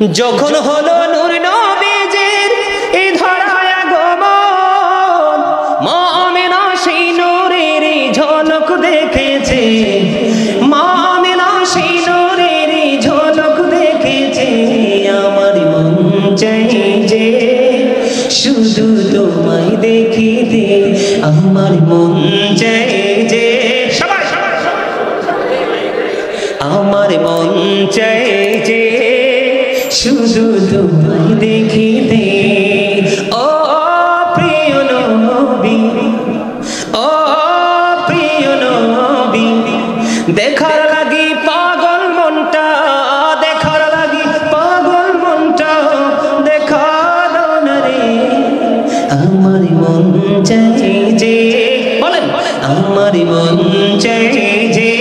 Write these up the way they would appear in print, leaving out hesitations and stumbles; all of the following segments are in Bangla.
যখন হলো নূর নবীজির এই ধরায় আগমন, মা আমিনা সেই নূরের ঝলক দেখেছে, মা আমিনা সেই নূরের ঝলক দেখেছে। আমার মন চাই যে শুধু তোমায় দেখিতে, আমার মন চাই যে, আমার মন চাই যে শুধু তোমায় দেখিতে। ও প্রিয় নবী, ও প্রিয় নবী, দেখার লাগি পাগল মনটা, দেখার লাগি পাগল মনটা, দেখা দাও না রে। আমার মন চাই যে, বলেন, আমার মন চাই যে,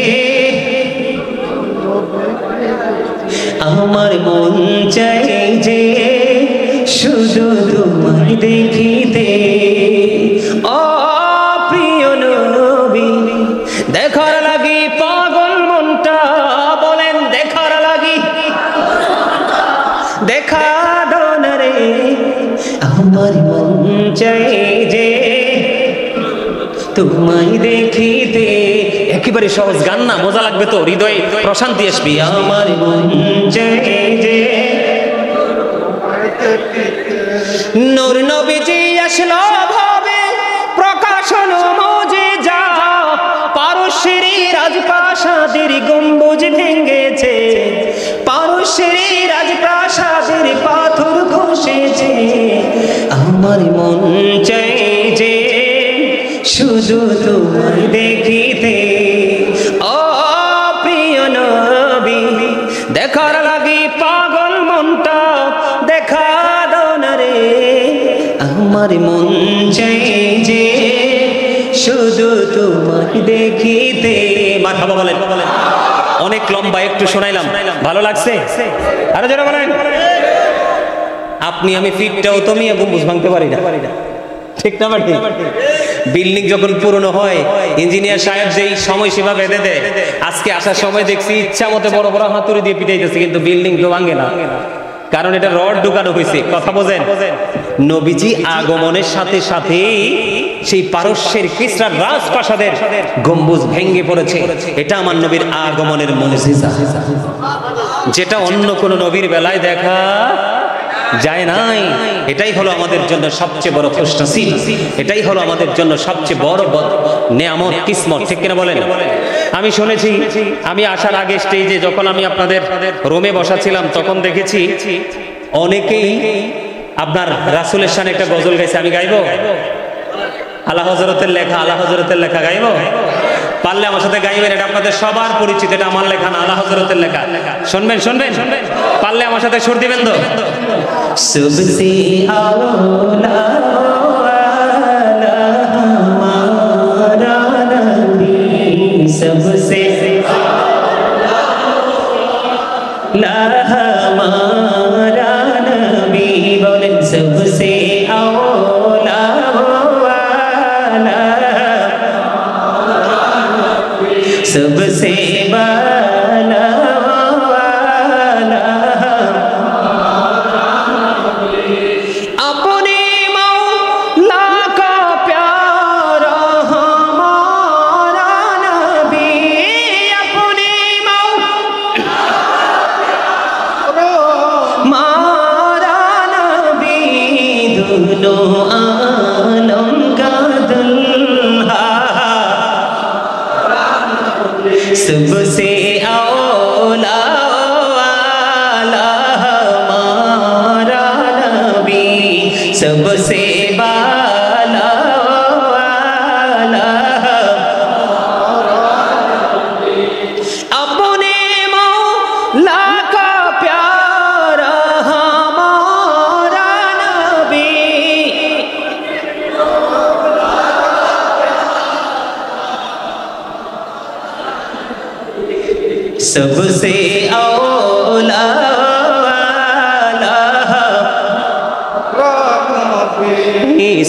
আমার মন চাই যে শুধু তোমায় দেখিতে। ও প্রিয় নবী, দেখার লাগি পাগল মনটা, বলেন দেখার লাগি, দেখা দাও না রে। আমার মন চাই যে তোমায় দেখিতে। একেবারে সহজ গান না, মজা লাগবে তো, হৃদয়ে প্রশান্তি আসবে। আমার মন চাই যে, নূর নবীজি আসলো ভাবে প্রকাশন মুজিজা, পারস্যের রাজপ্রাসাদের গম্বুজ ভেঙেছে, পারস্যের রাজপ্রাসাদের পাথর খসেছে। আমার মন চাই যে শুধু তোমায় দেখিতে। ও প্রিয় নবী, দেখার লাগি পাগল মনটা, দেখা দাও না রে। আমার মন চাই যে শুধু তোমায় দেখিতে। মারহাবা বলেন। অনেক লম্বা, একটু শোনাইলাম, ভালো লাগছে? আরো যারা বলেন। আপনি আমি ফিটটাও তো মিয়া গম্বুজ ভাঙতে পারি না, ঠিক না? ঠিক। বিল্ডিং যখন পুরনো হয়, ইঞ্জিনিয়ার সাহেব যেই সময় সীমা বেঁধে দেয়, আজকে আসার সময় দেখছি ইচ্ছা মতো বড় বড় হাতুড়ি দিয়ে পিটাইতেছে, কিন্তু বিল্ডিং তো ভাঙে না, কারণ এটা রড ঢুকানো হয়েছে। কথা বোঝেন? নবীজি আগমনের সাথে সাথে সেই পারস্যের কিসরার রাজপ্রাসাদের গম্বুজ ভেঙে পড়েছে। এটা আমার নবীর আগমনের মুজিজা, যেটা অন্য কোন নবীর বেলায় দেখা যায় নাই। এটাই হলো আমাদের জন্য সবচেয়ে বড় খুশনসিব, এটাই হলো আমাদের জন্য সবচেয়ে বড় নেয়ামত, কিসমত, ঠিক কিনা বলেন? আমি শুনেছি, আমি আসার আগে স্টেজে যখন আমি আপনাদের রোমে বসাছিলাম, তখন দেখেছি অনেকেই আপনার রাসূলের শানে একটা গজল গাইছে। আমি গাইবো? আলা হযরতের লেখা, আলা হযরতের লেখা গাইবো? পারলে আমার সাথে গাইবেন, এটা আপনাদের সবার পরিচিত, এটা আমার লেখা না, আলা হযরতের লেখা। শুনবেন, শুনবেন, পারলে আমার সাথে সুর দিবেন তো। সবসে আওলা হামারা নবী, সবসে আওলা হামারা নবী, বলেন সবসে আওলা सबसे बाला वाला अपने मौला का प्यारा हमारा नबी, अपने मौला नबी, दोनों आलम का दुल्हा, सबसे औला वाला हमारा नबी, सबसे बाला वाला अपने मौला का प्यारा हमारा नबी। सबसे औला वाला,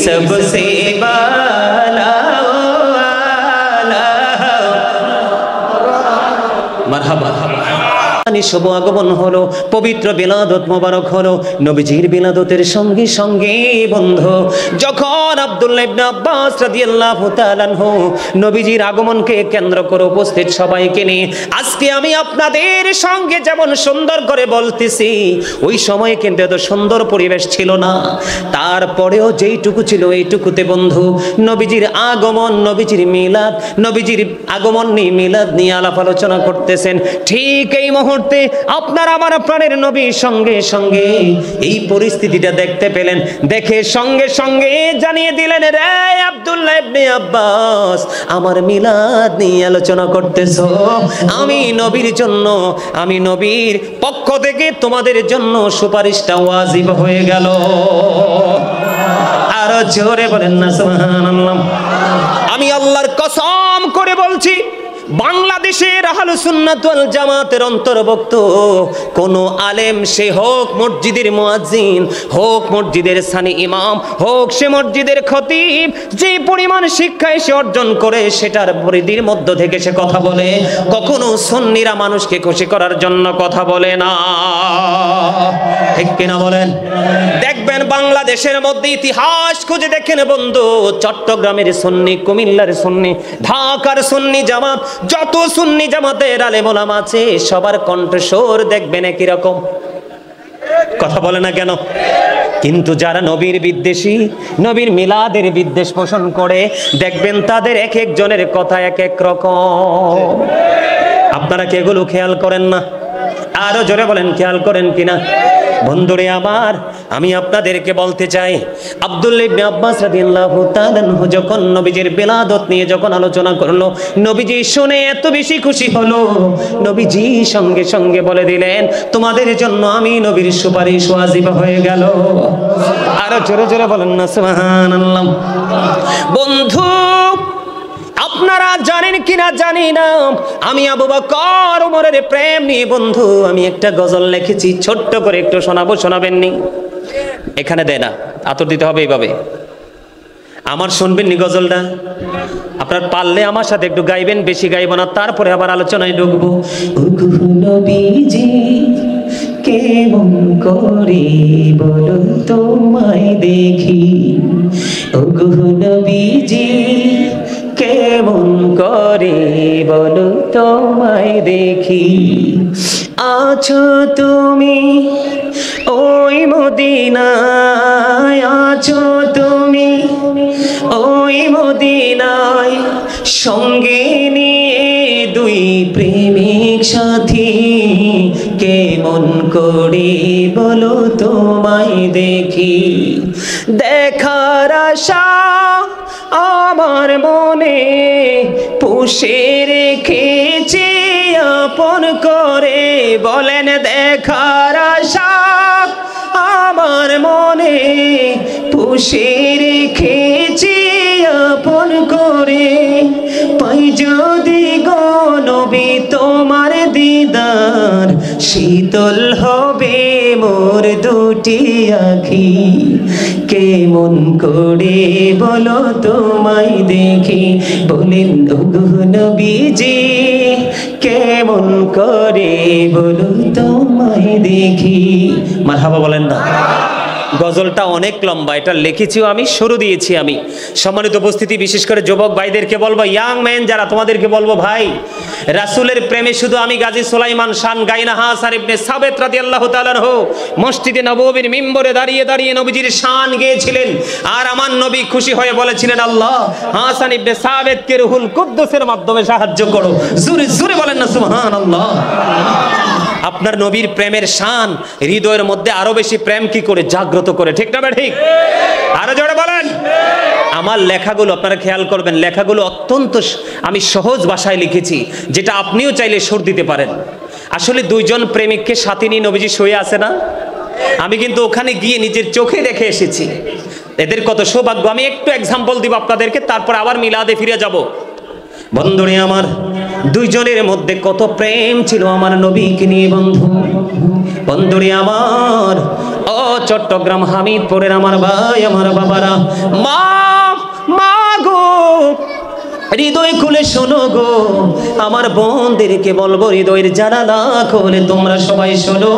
सबसे बाला वाला, मरहबा। আসমানি শুভ আগমন হলো, পবিত্র বিলাদত মোবারক হলো। নবীজির বিলাদতের সঙ্গে সঙ্গে বন্ধু, যখন আব্দুল্লাহ ইবনে আব্বাস রাদিয়াল্লাহু তাআলা আনহু নবীজির আগমনকে কেন্দ্র করে উপস্থিত সবাইকে নিয়ে আজকে আমি আপনাদের সঙ্গে যেমন সুন্দর করে বলতেছি, ওই সময় কিন্তু এত সুন্দর পরিবেশ ছিল না। তারপরেও যেইটুকু ছিল এইটুকুতে বন্ধু নবীজির আগমন, নবীজির মিলাদ, নবীজির আগমন নিয়ে মিলাদ নিয়ে আলাপ আলোচনা করতেছেন। ঠিক এই মুহূর্তে আপনার আমার প্রাণের নবীর সঙ্গে সঙ্গে এই পরিস্থিতিটা দেখতে পেলেন। দেখে সঙ্গে সঙ্গে জানিয়ে দিলেন, রে আব্দুল্লাহ ইবনে আব্বাস, আমার মিলাদ নিয়ে আলোচনা করতেছো। আমি নবীর জন্য, আমি নবীর পক্ষ থেকে তোমাদের জন্য সুপারিশটা ওয়াজিব হয়ে গেল। আরো জোরে বলেন না সুবহানাল্লাহ। আমি আল্লাহর কসম করে বলছি, বাংলাদেশের আহলুস সুন্নাত ওয়াল জামাতের অন্তর্ভুক্ত কোন আলেম, সে হোক মসজিদের মুয়াজ্জিন, হোক মসজিদের সানি ইমাম, হোক সে মসজিদের খতিব, যে পরিমাণ শিক্ষা সে অর্জন করে সেটার পরিধির মধ্য থেকে সে কথা বলে, কখনো সুন্নিরা মানুষকে খুশি করার জন্য কথা বলে না। ঠিক কিনা বলেন? দেখবেন বাংলাদেশের মধ্যে ইতিহাস খুঁজে দেখেন বন্ধু, চট্টগ্রামের সুন্নি, কুমিল্লার সুন্নি, ঢাকার সুন্নি জামাত, যত সুন্নি জামাতের আলেম ওলামা আছে সবার কণ্ঠস্বর দেখবেন একই রকম। কথা বলে না কেন? কিন্তু যারা নবীর বিদ্বেষী, নবীর মিলাদের বিদ্বেষ পোষণ করে, দেখবেন তাদের এক একজনের কথা এক এক রকম। আপনারা কি এগুলো খেয়াল করেন না? আরো জোরে বলেন, খেয়াল করেন কিনা? বন্ধুরে আমার, আমি আপনাদেরকে বলতে চাই, আব্দুল্লাহ ইবনে আব্বাস রাদিয়াল্লাহু তাআলা আনহু যখন নবীজির বিলাদত নিয়ে যখন আলোচনা করলো, নবীজি শুনে এত বেশি খুশি হলো, নবীজি সঙ্গে সঙ্গে বলে দিলেন, তোমাদের জন্য আমি নবীর সুপারিশ ওয়াজিব হয়ে গেল। আরো জোরে জোরে বলেন না সুবহানাল্লাহ। বন্ধু, আপনারা জানেন কিনা জানি না, আমি আবু বকর ওমরের প্রেম নিয়ে বন্ধু আমি একটা গজল লিখেছি, ছোট্ট করে একটু শোনাবো, শোনাবেননি? এখানে দেয় না, আতর দিতে হবে এইভাবে। আমার শুনবেননি গজলটা? আপনার পারলে আমার সাথে একটু গাইবেন, বেশি গাইব না, তারপরে আবার আলোচনায় ঢুকবো। নবীজি কেমন করে বলো তোমায় দেখি, ওগো নবীজি কেমন করে বলো তোমায় দেখি, আছো তুমি ওই মদিনায়, আছো তুমি ওই মদিনায়, সঙ্গে নিয়ে দুই প্রেমিক সাথী, কেমন করে বলো তোমায় দেখি, দেখার আশা আমার মনে পুষে রেখেছি আপন করে, বলেন দেখার আশা আমার মনে পুষে রেখেছি আপন করে, পাই যদি গো নবী তোমার দিদার, শীতল হবে মোর দুটি আখি, কেমন করে বলো তোমায় দেখি, বলেন ওগো নবীজি কেমন করে বলো তোমায় দেখি। মারহাবা বলেন না? গজলটা অনেক লম্বা, এটা লিখেছিও আমি, শুরু দিয়েছি আমি। সম্মানিত উপস্থিতি, বিশেষ করে যুবক ভাইদেরকে বলবো, ইয়াং ম্যান যারা, তোমাদেরকে বলবো ভাই, রাসূলের প্রেমে শুধু আমি গাজী সুলাইমান শান গাই না, হাসান ইবনে সাবিত রাদিয়াল্লাহু তাআলা আনহু মসজিদে নববীর মিম্বরে দাঁড়িয়ে দাঁড়িয়ে নবীজির শান গেয়েছিলেন, আর আমার নবী খুশি হয়ে বলেছিলেন, আল্লাহ হাসান ইবনে সাবিতকে রুহুল কুদ্দুসের মাধ্যমে সাহায্য করো। জোরে জোরে বলেন না সুবহানাল্লাহ। আপনার নবীর প্রেমের শান হৃদয়ের মধ্যে আরো বেশি প্রেম কি করে জাগ্রত করে, ঠিক না ঠিক? আরো জোরে বলেন। আমার লেখাগুলো আপনারা খেয়াল করবেন, লেখাগুলো অত্যন্ত আমি সহজ ভাষায় লিখেছি, যেটা আপনিও চাইলে সুর দিতে পারেন। আসলে দুইজন প্রেমিককে সাথে নিয়ে নবীজি শুয়ে আছে না, আমি কিন্তু ওখানে গিয়ে নিজের চোখে দেখে এসেছি, এদের কত সৌভাগ্য। আমি একটু এক্সাম্পল দিব আপনাদেরকে, তারপর আবার মিলাদে ফিরে যাব। বন্ধুরে আমার, দুইজনের মধ্যে কত প্রেম ছিল আমার নবীকে নিয়ে বন্ধু। বন্ধুরে আমার, ও চট্টগ্রাম হামিদপুরের আমার ভাই, আমার বাবারা, মা মা গো, হৃদয় খুলে শোনো গো, আমার বোনদেরকে বলবো হৃদয়ের জানালা খুলে তোমরা সবাই শোনো,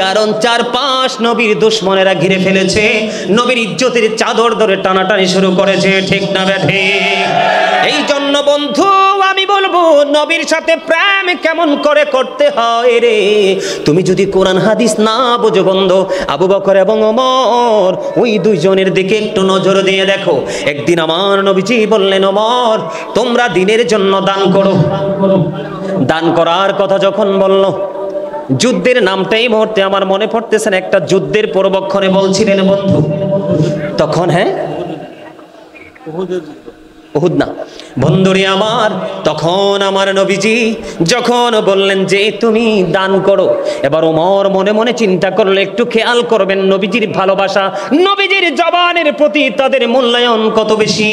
কারণ 4-5 নবীর দুশমনেরা ঘিরে ফেলেছে, নবীর ইজ্জতের চাদর ধরে টানাটানি শুরু করেছে, ঠিক না বেঠে? এই জন্য বন্ধু আমি বলবো নবীর সাথে প্রেম কেমন করে করতে হয় রে। তুমি যদি কোরআন হাদিস না বুঝো বন্ধু, আবু বকর এবং ওমর ওই দুইজনের দিকে একটু নজর দিয়ে দেখো। একদিন আমার নবীজি বললেন, ওমর তোমরা দিনের জন্য দান করো। দান করার কথা যখন বলল, যুদ্ধের নামটাই মুহূর্তে আমার মনে পড়তেছেন, একটা যুদ্ধের পূর্বক্ষণে বলছিলেন বন্ধু, তখন হ্যাঁ উহুদ না বন্ধুরে আমার, তখন আমার নবীজি যখন বললেন যে তুমি দান করো, এবার ওমর মনে মনে চিন্তা করলো, একটু খেয়াল করবেন নবীজির ভালোবাসা, নবীজির জবানের প্রতি তাদের মূল্যায়ন কত বেশি।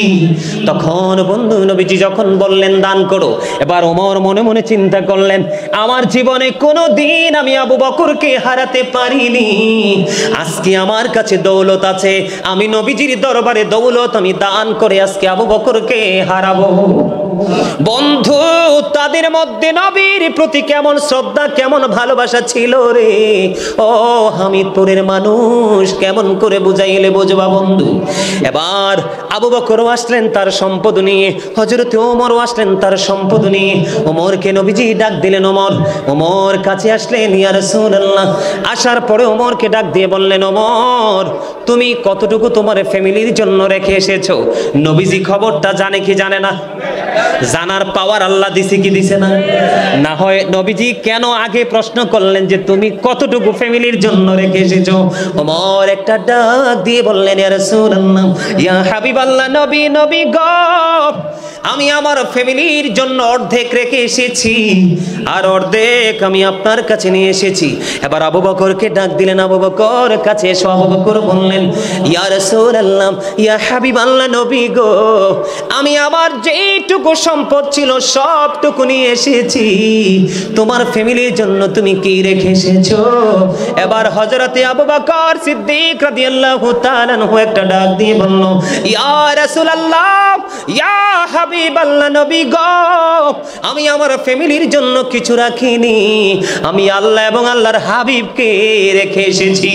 তখন বন্ধু নবীজি যখন বললেন দান করো, এবার ওমর মনে মনে চিন্তা করলেন, আমার জীবনে কোনো দিন আমি আবু বকরকে হারাতে পারিনি, আজকে আমার কাছে দৌলত আছে, আমি নবীজির দরবারে দৌলত আমি দান করে আজকে আবু বকরকে হারাবো। বন্ধু তাদের মধ্যে নবীর প্রতি কেমন শ্রদ্ধা, কেমন ভালোবাসা ছিল রে। ও হামিদপুরের মানুষ কেমন করে বুঝাইলে বুঝবা বন্ধু। এবার আবু বকরও আসলেন তার সম্পদ নিয়ে, হযরত ওমরও আসলেন তার সম্পদ নিয়ে। ওমরকে নবীজি ডাক দিলেন, ওমর। ওমর কাছে আসলেন, ইয়া রাসূলুল্লাহ। আসার পরে ওমরকে ডাক দিয়ে বললেন, ওমর তুমি কতটুকু তোমার ফ্যামিলির জন্য রেখে এসেছো? নবীজি খবরটা জানে কি জানে না? জানার পাওয়ার আল্লাহ দিছে কি দিছে না? না হয় নবীজি কেন আগে প্রশ্ন করলেন যে তুমি কতটুকু ফ্যামিলির জন্য রেখে এসেছো? ওমর একটা ডাক দিয়ে বললেন, ইয়া রাসূলুল্লাহ, ইয়া হাবিবাল্লাহ, নবী নবী গো, আমি আমার ফ্যামিলির জন্য অর্ধেক রেখে এসেছি, আর অর্ধেক আমি আপনার কাছে নিয়ে এসেছি। এবার আবু বকরকে ডাক দিলেন, আবু বকর কাছে এসো। আবু বকর বললেন, ইয়া রাসূলুল্লাহ, ইয়া হাবিবাল্লাহ, নবী গো, আমি আমার যেটুকু সম্পদ ছিল সবটুকু নিয়ে এসেছি, তোমার ফ্যামিলির জন্য তুমি কি রেখে এসেছো? এবার হযরতে আবু বকর সিদ্দিক রাদিয়াল্লাহু তাআলা আনহু একটা ডাক দিয়ে বলল, ইয়া রাসূলুল্লাহ, ইয়া হাবিবাল্লাহ, নবী গো, আমি আমার ফ্যামিলির জন্য কিছু রাখিনি, আমি আল্লাহ এবং আল্লাহর হাবিবকে রেখে এসেছি।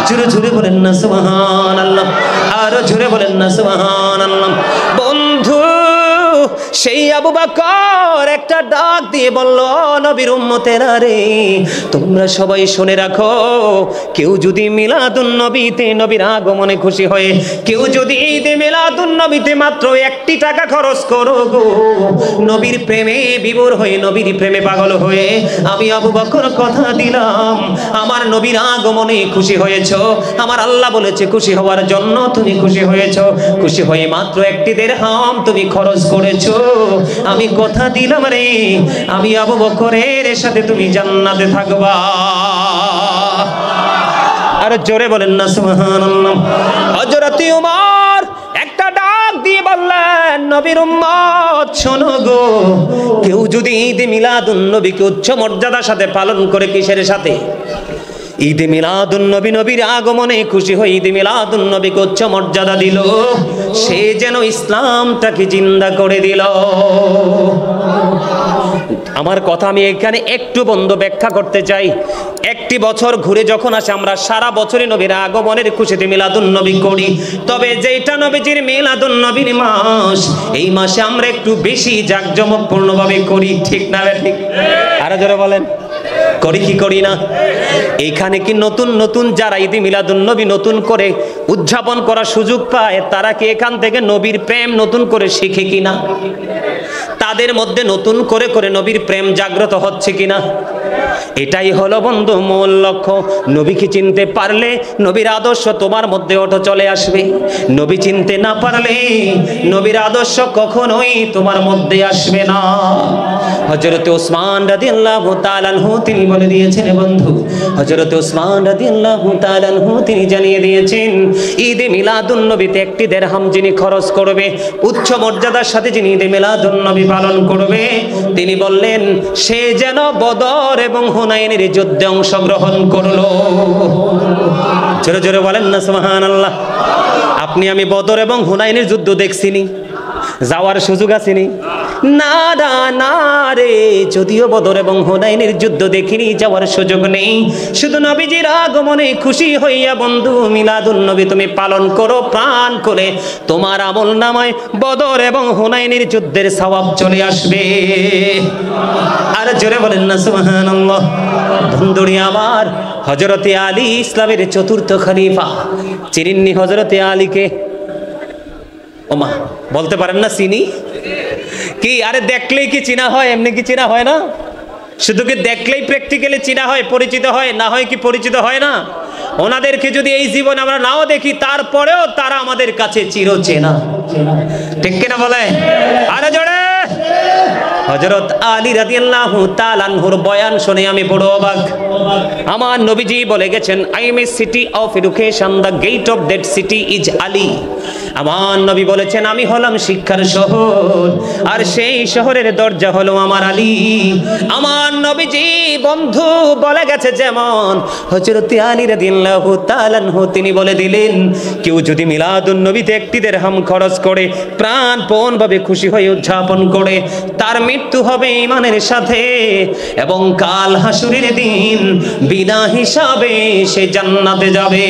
জোরে জোরে বলেন না সুবহানাল্লাহ, আরো জোরে বলেন না সুবহানাল্লাহ। বন্ধু সেই আবু বকর একটা ডাক দিয়ে বলল, নবীর উম্মতেরা রে, তোমরা সবাই শুনে রাখো, কেউ যদি মিলাদুন নবীতে নবীর আগমনে খুশি হয়ে, কেউ যদি ঈদে মিলাদুন নবীতে মাত্র 1টি টাকা খরচ করো গো, নবীর প্রেমে বিভোর হয়ে, নবীর প্রেমে পাগল হয়ে, আমি আবু বকর কথা দিলাম, আমার নবীর আগমনে খুশি হয়েছো, আমার আল্লাহ বলেছে খুশি হওয়ার জন্য তুমি খুশি হয়েছো, খুশি হয়ে মাত্র 1টি দিরহাম তুমি খরচ করেছো, আমি কথা দিলাম রে, আমি আবু বকরের সাথে তুমি জান্নাতে থাকবা। আর জোরে বলেন না সুবহানাল্লাহ। হযরত ওমর একটা ডাক দিয়ে বললেন, নবীর উম্মত শোনো গো, কেউ যদি ঈদে মিলাদুন নবীকে উচ্চ মর্যাদার সাথে পালন করে, কিসের সাথে? ঈদে মিলাদুন নবী, নবীর আগমনে খুশি হয়ে ঈদে মিলাদুন নবীকে উচ্চ মর্যাদা দিল, সে যেন ইসলামটাকে জিন্দা করে দিল। আমার কথা আমি এখানে একটু বন্ধ ব্যাখ্যা করতে চাই। একটি বছর ঘুরে যখন আসে, আমরা সারা বছরই নবীর আগমনের খুশিতে মিলাদুন নবী করি, তবে যেটা নবীজির মিলাদুন নবীর মাস, এই মাসে আমরা একটু বেশি জাঁকজমকপূর্ণভাবে করি, ঠিক না ঠিক? আরো জোরে বলেন, করি কি করি না? এখানে কি নতুন নতুন যারা ঈদে মিলাদুন নবী নতুন করে উদযাপন করার সুযোগ পায়, তারা কি এখান থেকে নবীর প্রেম নতুন করে শিখে কিনা? তাদের মধ্যে নতুন করে করে নবীর প্রেম জাগ্রত হচ্ছে কিনা? এটাই হলো বন্ধু মূল লক্ষ্য। নবীকে চিনতে পারলে নবীর আদর্শ তোমার মধ্যে অটো চলে আসবে, নবী চিনতে না পারলে নবীর আদর্শ কখনোই তোমার মধ্যে আসবে না। হযরত ওসমান রাদিয়াল্লাহু তাআলা আনহু তিনি বলে দিয়েছেন বন্ধু, হযরত ওসমান রাদিয়াল্লাহু তাআলা আনহু তিনি জানিয়ে দিয়েছেন, ঈদে মিলাদুন নবীতে 1টি দিরহাম যিনি খরচ করবে, উচ্চ মর্যাদার সাথে যিনি ঈদে মিলাদুন নবী পালন করবে, তিনি বললেন সে যেন বদর এবং হুনাইনের যুদ্ধে অংশগ্রহণ করলো। জোরে জোরে বলেন না সুবহানাল্লাহ। আপনি আমি বদর এবং হুনাইনের যুদ্ধ দেখছিনি, যাওয়ার সুযোগ আসেনি? না না না রে, যদিও বদর এবং হুনাইনের যুদ্ধ দেখিনি, যাওয়ার সুযোগ নেই। শুধু নবীজির আগমনে খুশি হইয়া বন্ধু মিলাদুন নবী তুমি পালন করো প্রাণ করে, তোমার আমল নামায় বদর এবং হুনাইনের যুদ্ধের সওয়াব চলে আসবে। আর জোরে বলেন না সুবহানাল্লাহ। বন্ধুরি আমার, হযরতে আলী ইসলামের চতুর্থ খলিফা, চিনেননি হযরতে আলীকে? ওমা, বলতে পারেন না চিনি? কি আরে দেখলেই কি চিনা হয়? এমনি কি চিনা হয় না? শুধু কি দেখলেই প্র্যাকটিক্যালি চিনা হয়, পরিচিত হয়? না হয় কি পরিচিত হয় না? ওনাদেরকে যদি এই জীবন আমরা নাও দেখি, তারপরেও তারা আমাদের কাছে চিরচেনা, ঠিক কিনা বলে? আরে জোরে। হযরত আলী রাদিয়াল্লাহু তাআলা আনহুর বয়ান শুনে আমি বড় অবাক। আমার নবীজি বলে গেছেন, I am a city of education, the gate of that city is Ali. আমার নবী বলেছেন, আমি হলাম শিক্ষার শহর, আর সেই শহরের দরজা হলো আমার আলী। আমার নবীজি বন্ধু বলে গেছে যেমন, হযরত আলী রাদিয়াল্লাহু তাআলা আনহু তিনি বলে দিলেন, কেউ যদি মিলাদুন নবীতে একটি দিরহাম খরচ করে প্রাণপণ ভাবে খুশি হয়ে উদযাপন করে, তার মৃত্যু হবে ঈমানের সাথে, এবং কাল হাসুরের দিন বিনা হিসাবে সে জান্নাতে যাবে।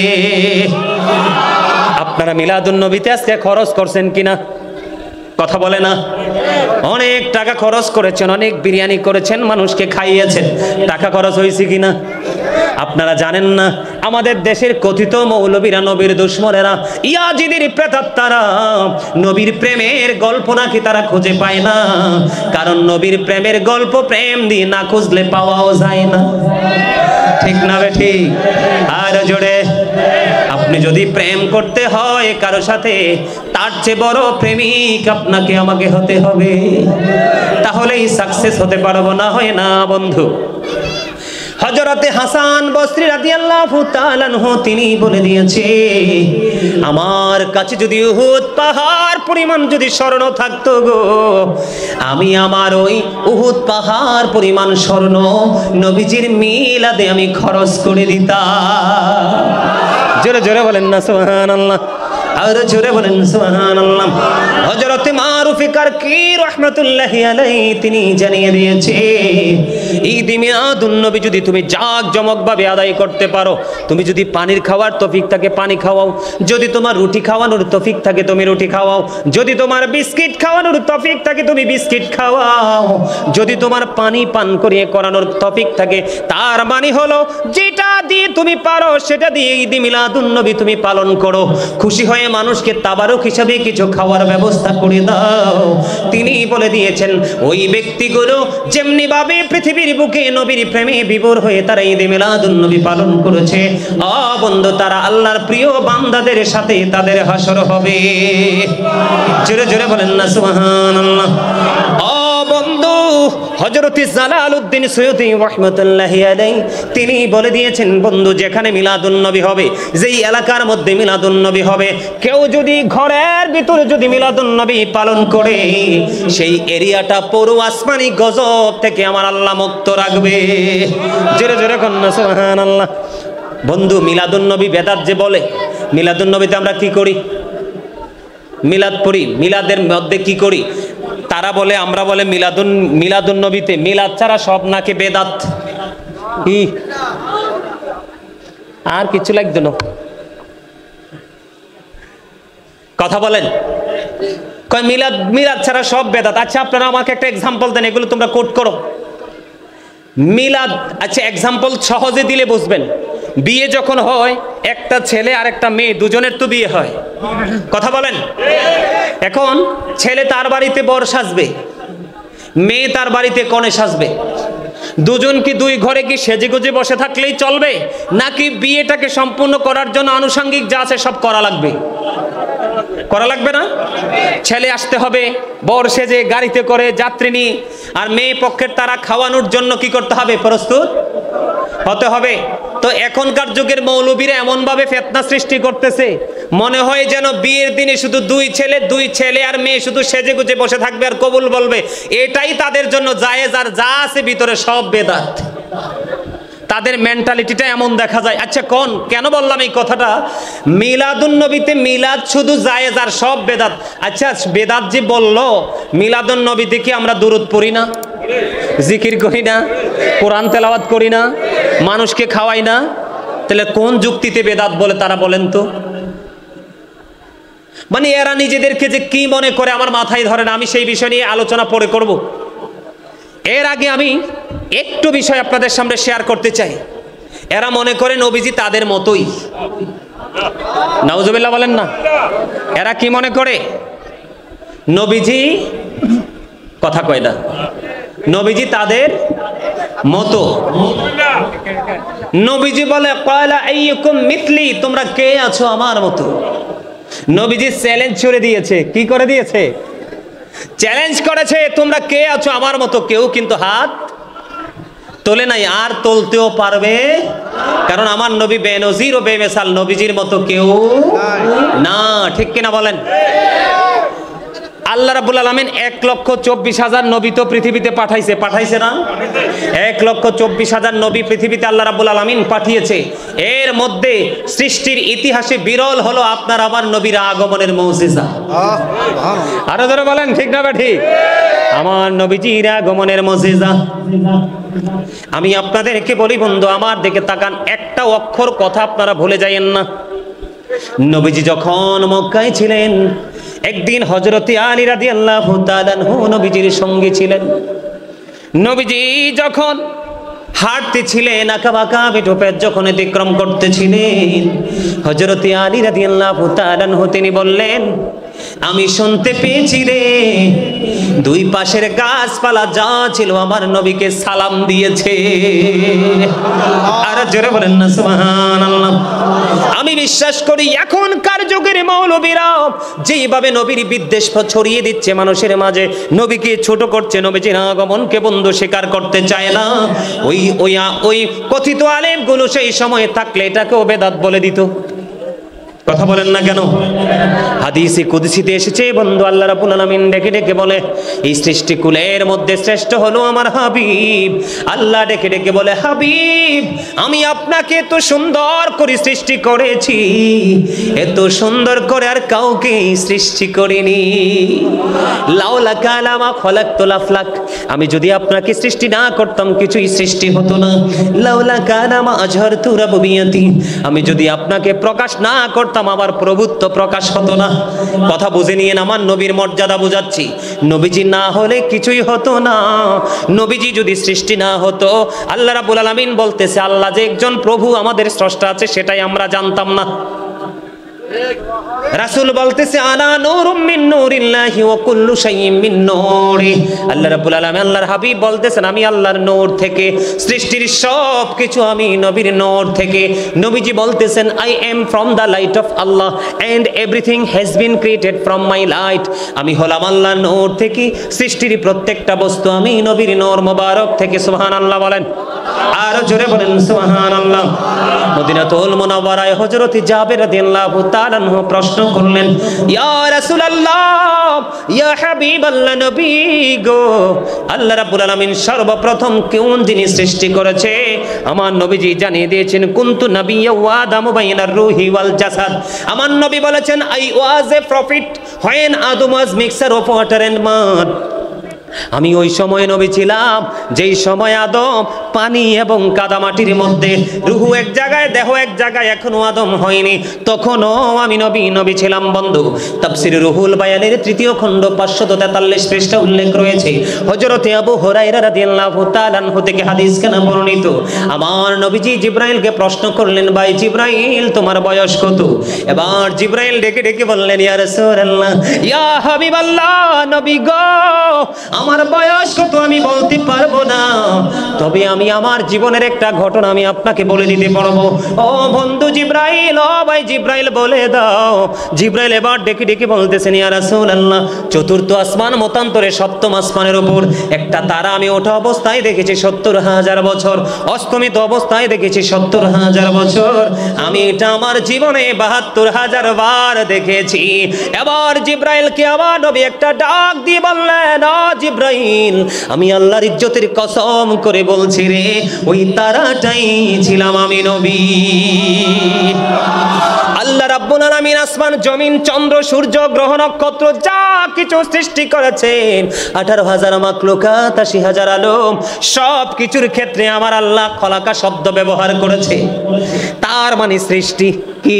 আপনারা মিলাদুন নবীতে আজকে খরচ করছেন কিনা? কথা বলে না? অনেক টাকা খরচ করেছেন, অনেক বিরিয়ানি করেছেন, মানুষকে খাইয়েছেন, টাকা খরচ হয়েছে কিনা? আপনারা জানেন না, আমাদের দেশের কথিত মৌলবীরা, নবীর দুশমনেরা, ইয়াজিদের প্রেতাত্মারা নবীর প্রেমের গল্প নাকি তারা খুঁজে পায় না, কারণ নবীর প্রেমের গল্প প্রেম দিয়ে না খুঁজলে পাওয়াও যায় না, ঠিক না বে ঠিক? আর জোরে। আপনি যদি প্রেম করতে হয় কারো সাথে, তার চেয়ে বড় প্রেমিক আপনাকে আমাকে হতে হবে, তাহলেই সাকসেস হতে পারবো, না হয় না বন্ধু। হযরতে হাসান বসরি রাদিয়াল্লাহু তাআলা আনহু তিনি বলে দিয়েছে, আমার কাছে যদি উহুদ পাহাড় পরিমাণ যদি স্বর্ণ থাকতো গো, আমি আমার ওই উহুদ পাহাড় পরিমাণ স্বর্ণ নবীজির মিলাদে আমি খরচ করে দিতাম। জোরে জোরে বলেন না সুবহানাল্লাহ। আর জোরে বলেন সুবহানাল্লাহ। হযরতে মারুফি কারকি রাহমাতুল্লাহি আলাইহি তিনি জানিয়ে দিয়েছে, ঈদ মিলাদুন নবী যদি তুমি জাঁকজমকভাবে আদায় করতে পারো, তুমি যদি পানির খাওয়ার তৌফিক থাকে পানি খাওয়াও, যদি তোমার রুটি খাওয়ানোর তৌফিক থাকে তুমি রুটি খাওয়াও, যদি তোমার বিস্কিট খাওয়ানোর তৌফিক থাকে তুমি বিস্কিট খাওয়াও, যদি তোমার পানি পান করিয়ে করানোর তৌফিক থাকে, তার মানে হলো যেটা দিয়ে তুমি পারো সেটা দিয়ে ঈদ মিলাদুন নবী তুমি পালন করো। খুশি হয়ে মানুষকে তাবারুক হিসাবে কিছু খাওয়ার ব্যবস্থা করে দাও। তিনি বলে দিয়েছেন, ওই ব্যক্তিগুলো যেমনি ভাবে পৃথিবীর বুকে নবীর প্রেমে বিভোর হয়ে তারা ঈদ মিলাদুন নবী পালন করেছে, বন্ধু তারা আল্লাহর প্রিয় বান্দাদের সাথে তাদের হাসর হবে। জোরে জোরে বলেন না সুবহানাল্লাহ। বন্ধু হযরত জালালউদ্দিন সৈয়দী রাহমাতুল্লাহি আলাইহি তিনি বলে দিয়েছেন, বন্ধু যেখানে মিলাদুন নবী হবে, যেই এলাকার মধ্যে মিলাদুন নবী হবে, কেউ যদি ঘরের ভিতরে যদি মিলাদুন নবী পালন করে, সেই এরিয়াটা পুরো আসমানি গজব থেকে আমার আল্লাহ মুক্ত রাখবে। জোরে জোরে কন্যা সুবহানাল্লাহ। বন্ধু মিলাদুন নবী বেদাত যে বলে, মিলাদুন নবীতে আমরা কি করি? মিলাদ পড়ি। মিলাদের মধ্যে কি করি? তারা বলে, আমরা বলে মিলাদুন নবীতে মিলাদ ছাড়া সব নাকি বেদাত। কি আর কিছু লাগতো না? কথা বলেন। কয় মিলাদ ছাড়া সব বেদাত। আচ্ছা আপনারা আমাকে একটা এক্সাম্পল দেন, এগুলো তোমরা কোট করো। মিলাদ, আচ্ছা এক্সাম্পল সহজে দিলে বুঝবেন। বিয়ে যখন হয়, একটা ছেলে আর একটা মেয়ে দুজনের তো বিয়ে হয়, কথা বলেন। এখন ছেলে তার বাড়িতে বর সাজবে, মেয়ে তার বাড়িতে কনে সাজবে। দুজন কি দুই ঘরে কি সেজে গুজে বসে থাকলেই চলবে, নাকি বিয়েটাকে সম্পূর্ণ করার জন্য আনুষঙ্গিক যা আছে সব করা লাগবে? করা লাগবে না? ছেলে আসতে হবে বর সেজে গাড়িতে করে যাত্রী নিয়ে, আর মেয়ে পক্ষের তারা খাওয়ানোর জন্য কি করতে হবে? প্রস্তুত হতে হবে। তো এখনকার যুগের মৌলবীরা এমন ভাবে ফিতনা সৃষ্টি করতেছে, মনে হয় যেন বিয়ের দিনে শুধু দুই ছেলে আর মেয়ে শুধু সেজে গুজে বসে থাকবে আর কবুল বলবে, এটাই তাদের জন্য জায়েজ, আর যা আছে ভিতরে সব বেদাত। তাদের মেন্টালিটিটা এমন দেখা যায়। আচ্ছা কেন বললাম এই কথাটা? মিলাদুন নবীতে মিলাদ শুধু জায়েজ আর সব বেদাত। আচ্ছা বেদাত যে বললো, মিলাদুন নবীতে কি আমরা দুরূদ পড়ি না, জিকির করি না, কোরআন তেলাওয়াত করি না, মানুষকে খাওয়াই না? তাহলে কোন যুক্তিতে বেদাত বলে তারা বলেন তো? মানে এরা নিজেদেরকে যে কি মনে করে আমার মাথায় ধরে না। আমি সেই বিষয় নিয়ে আলোচনা পরে করব। এর আগে আমি একটু বিষয় আপনাদের সামনে শেয়ার করতে চাই। এরা মনে করে নবীজি তাদের মতোই। নাউজুবিল্লাহ বলেন না। এরা কি মনে করে? নবীজি, কথা কয় না, নবীজি তাদের মতো। নবীজি বলে ক্বালা আইয়ুকুম মিথলি, তোমরা কে আছো আমার মতো। নবীজি চ্যালেঞ্জ করে দিয়েছে। কি করে দিয়েছে? চ্যালেঞ্জ করেছে, তোমরা কে আছো আমার মতো। কেউ কিন্তু হাত তোলে নাই, আর তুলতেও পারবে, কারণ আমার নবী বেনজির ও বেমিসাল, নবীজির মতো কেউ না। ঠিক কিনা বলেন? আল্লাহ রাব্বুল আলামিন 1,24,000 নবী তো পৃথিবীতে পাঠাইছে না? 1,24,000 নবী পৃথিবীতে আল্লাহ রাব্বুল আলামিন পাঠিয়েছে। এর মধ্যে সৃষ্টির ইতিহাসে বিরল হলো আপনার আমার নবীর আগমনের মুজিজা। আরো ধরে বলেন ঠিক না ঠিক? আমার নবীজির আগমনের মুজিজা। আমি আপনাদেরকে বলি বন্ধু, আমার দিকে তাকান, একটা অক্ষর কথা আপনারা ভুলে যায়েন না। নবীজি যখন মক্কায় ছিলেন, একদিন হযরতে আলী রাদিয়াল্লাহু তাআলা আনহু নবীজির সঙ্গে ছিলেন। নবীজি যখন হাঁটতেছিলেন, আঁকাবাঁকা বেটোপেট যখন অতিক্রম করতেছিলেন, হযরতে আলী রাদিয়াল্লাহু তাআলা আনহু তিনি বললেন, আমি শুনতে পেয়েছি রে, দুই পাশের গাছপালা যা ছিল আমার নবীকে সালাম দিয়েছে। আর জোরে বলেন না সুবহানাল্লাহ। আমি বিশ্বাস করি এখনকার যুগের মৌলবীরা যেইভাবে নবীর বিদ্বেষ ছড়িয়ে দিচ্ছে মানুষের মাঝে, নবীকে ছোট করছে, নবীজির আগমনকে বন্ধু স্বীকার করতে চায় না, ওই কথিত আলেমগুলো সেই সময়ে থাকলে এটাকেও বেদাত বলে দিত। কথা বলেন না কেন? হাদিসে কুদসিতে এসেছে বন্ধু, আল্লাহ রাব্বুল আলামিন ডেকে ডেকে বলে, এই সৃষ্টিকুলের মধ্যে শ্রেষ্ঠ হলো আমার হাবিব। আল্লাহ ডেকে ডেকে বলে, হাবিব আমি আপনাকে এত সুন্দর করে সৃষ্টি করেছি, এত সুন্দর করে আর কাউকে সৃষ্টি করিনি। লাউলা কালামা খলাকতুল আফলাক, আমি যদি আপনাকে সৃষ্টি না করতাম কিছুই সৃষ্টি হতো না। লাউলা কালামা আজহারতু রাব্বিয়াতি, আমি যদি আপনাকে প্রকাশ না করতাম আমার প্রভুত্ব প্রকাশ হতো না। কথা বুঝে নিয়ে আমার নবীর মর্যাদা বুঝাচ্ছি। নবীজি না হলে কিছুই হতো না। নবীজি যদি সৃষ্টি না হতো, আল্লাহ রাব্বুল আলামিন বলতেছে, আল্লাহ যে একজন প্রভু আমাদের স্রষ্টা আছে সেটাই আমরা জানতাম না। রাসূল বলতেছে, আনা নূরুম মিন নূরিল্লাহি ওয়া কুল্লু শাইইন মিন নূরি। আল্লাহ রাব্বুল আলামিন, আল্লাহর হাবিব বলতেছেন, আমি আল্লাহর নূর থেকে, সৃষ্টির সব কিছু আমি নবীর নূর থেকে। নবীজি বলতেছেন, I am from the light of Allah and everything has been created from my light. আমি হলাম আল্লাহর নূর থেকে, সৃষ্টির প্রত্যেকটা বস্তু আমি নবীর নূর মোবারক থেকে। সুবহানাল্লাহ বলেন, আর জোরে বলেন সুবহানাল্লাহ। মদিনাতুল মুনাওয়ারায় হযরত জাবের রাদিয়াল্লাহু তাআলা আনহু প্রশ্ন করলেন, ইয়া রাসূলুল্লাহ, ইয়া হাবিবাল্লাহ, নবী গো, আল্লাহ রাব্বুল আলামিন সর্বপ্রথম কোন জিনিস সৃষ্টি করেছে? আমার নবীজি জানিয়ে দিয়েছেন, কুনতু নাবিয়্যা ওয়া আদামু বাইনার রূহি ওয়াল জাসাদ। আমার নবী বলেছেন, I was a prophet when Adam was mixture of water and mud. আমি ওই সময় নবী ছিলাম যেই সময় আদম পানি এবং কাদামাটির মধ্যে, রুহু এক জায়গায় দেহ এক জায়গায়, এখনো আদম হয়নি, তখনও আমি নবী ছিলাম। বন্ধু, তাফসীর রুহুল বায়ানের 3য় খণ্ড 543 পৃষ্ঠা উল্লেখ রয়েছে, হযরতে আবু হুরায়রা রাদিয়াল্লাহু তাআলা আনহু থেকে হাদিস কেনা বর্ণিত। আমার নবীজি জিবরাইলকে প্রশ্ন করলেন, ভাই জিবরাইল তোমার বয়স কত? এবার জিবরাইল ডেকে ডেকে বললেন, ইয়া রাসূলুল্লাহ, ইয়া হাবিবাল্লাহ, নবী গো, আমার বয়স কত আমি বলতে পারবো না, তবে আমি আমার জীবনের একটা ঘটনা আমি আপনাকে বলে দিতে পারবো। ও বন্ধু জিবরাইল, ও ভাই জিবরাইল বলে দাও। জিবরাইল এবার ডেকে ডেকে বলতেছেন, ইয়া রাসূলুল্লাহ, 4র্থ আসমান মতান্তরে 7ম আসমানের উপর একটা তারা আমি ওঠা অবস্থায় দেখেছি 70,000 বছর, অস্তমিত অবস্থায় দেখেছি 70,000 বছর। আমি এটা আমার জীবনে 72,000 বার দেখেছি। এবার জিবরাইলকে আমার নবী একটা ডাক দিয়ে বললেন, ও জিবরাইল, আমি আল্লাহর ইজ্জতের কসম করে বলছি রে, রে, ওই তারাটাই ছিলাম আমি নবী। আল্লাহ রাব্বুল আলামিন আসমান জমিন চন্দ্র সূর্য গ্রহ নক্ষত্র যা কিছু সৃষ্টি করেছেন, 18,000 মাখলুকাত, 80,000 আলম, সব কিছুর ক্ষেত্রে আমার আল্লাহ খলাকা শব্দ ব্যবহার করেছে। তার মানে সৃষ্টি কি?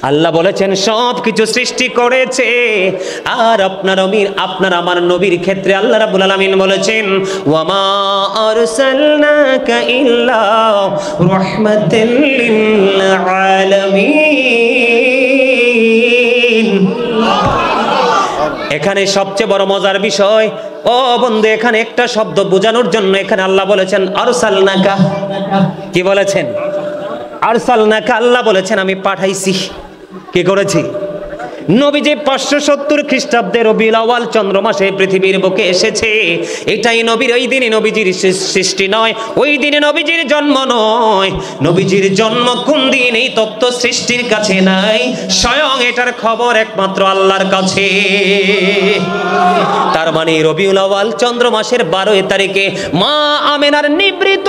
আল্লাহ বলেছেন সব কিছু সৃষ্টি করেছে। আর আপনার আমার নবীর ক্ষেত্রে আল্লাহ রাব্বুল আলামিন বলেছেন ওয়ামা আরসালনাকা ইল্লা রাহমাতাল লিল আলামিন। এখানে সবচেয়ে বড় মজার বিষয়, ও বন্ধু, এখানে একটা শব্দ বোঝানোর জন্য এখানে আল্লাহ বলেছেন আরসালনাকা। কি বলেছেন? আরসালনাকা। আল্লাহ বলেছেন আমি পাঠাইছি। কি করেছি? নবীজি 570 খ্রিস্টাব্দে রবিউল আউয়াল চন্দ্র মাসে পৃথিবীর বুকে এসেছে। এটাই নবীর, ওই দিনে নবীজির সৃষ্টি নয়, ওই দিনে নবীজির জন্ম নয়। নবীজির জন্ম কোন দিন এই তত্ত্ব সৃষ্টির কাছে নাই, স্বয়ং এটার খবর একমাত্র আল্লাহর কাছে। তার মানে রবিউল আউয়াল চন্দ্র মাসের 12 তারিখে মা আমেনার নিবৃত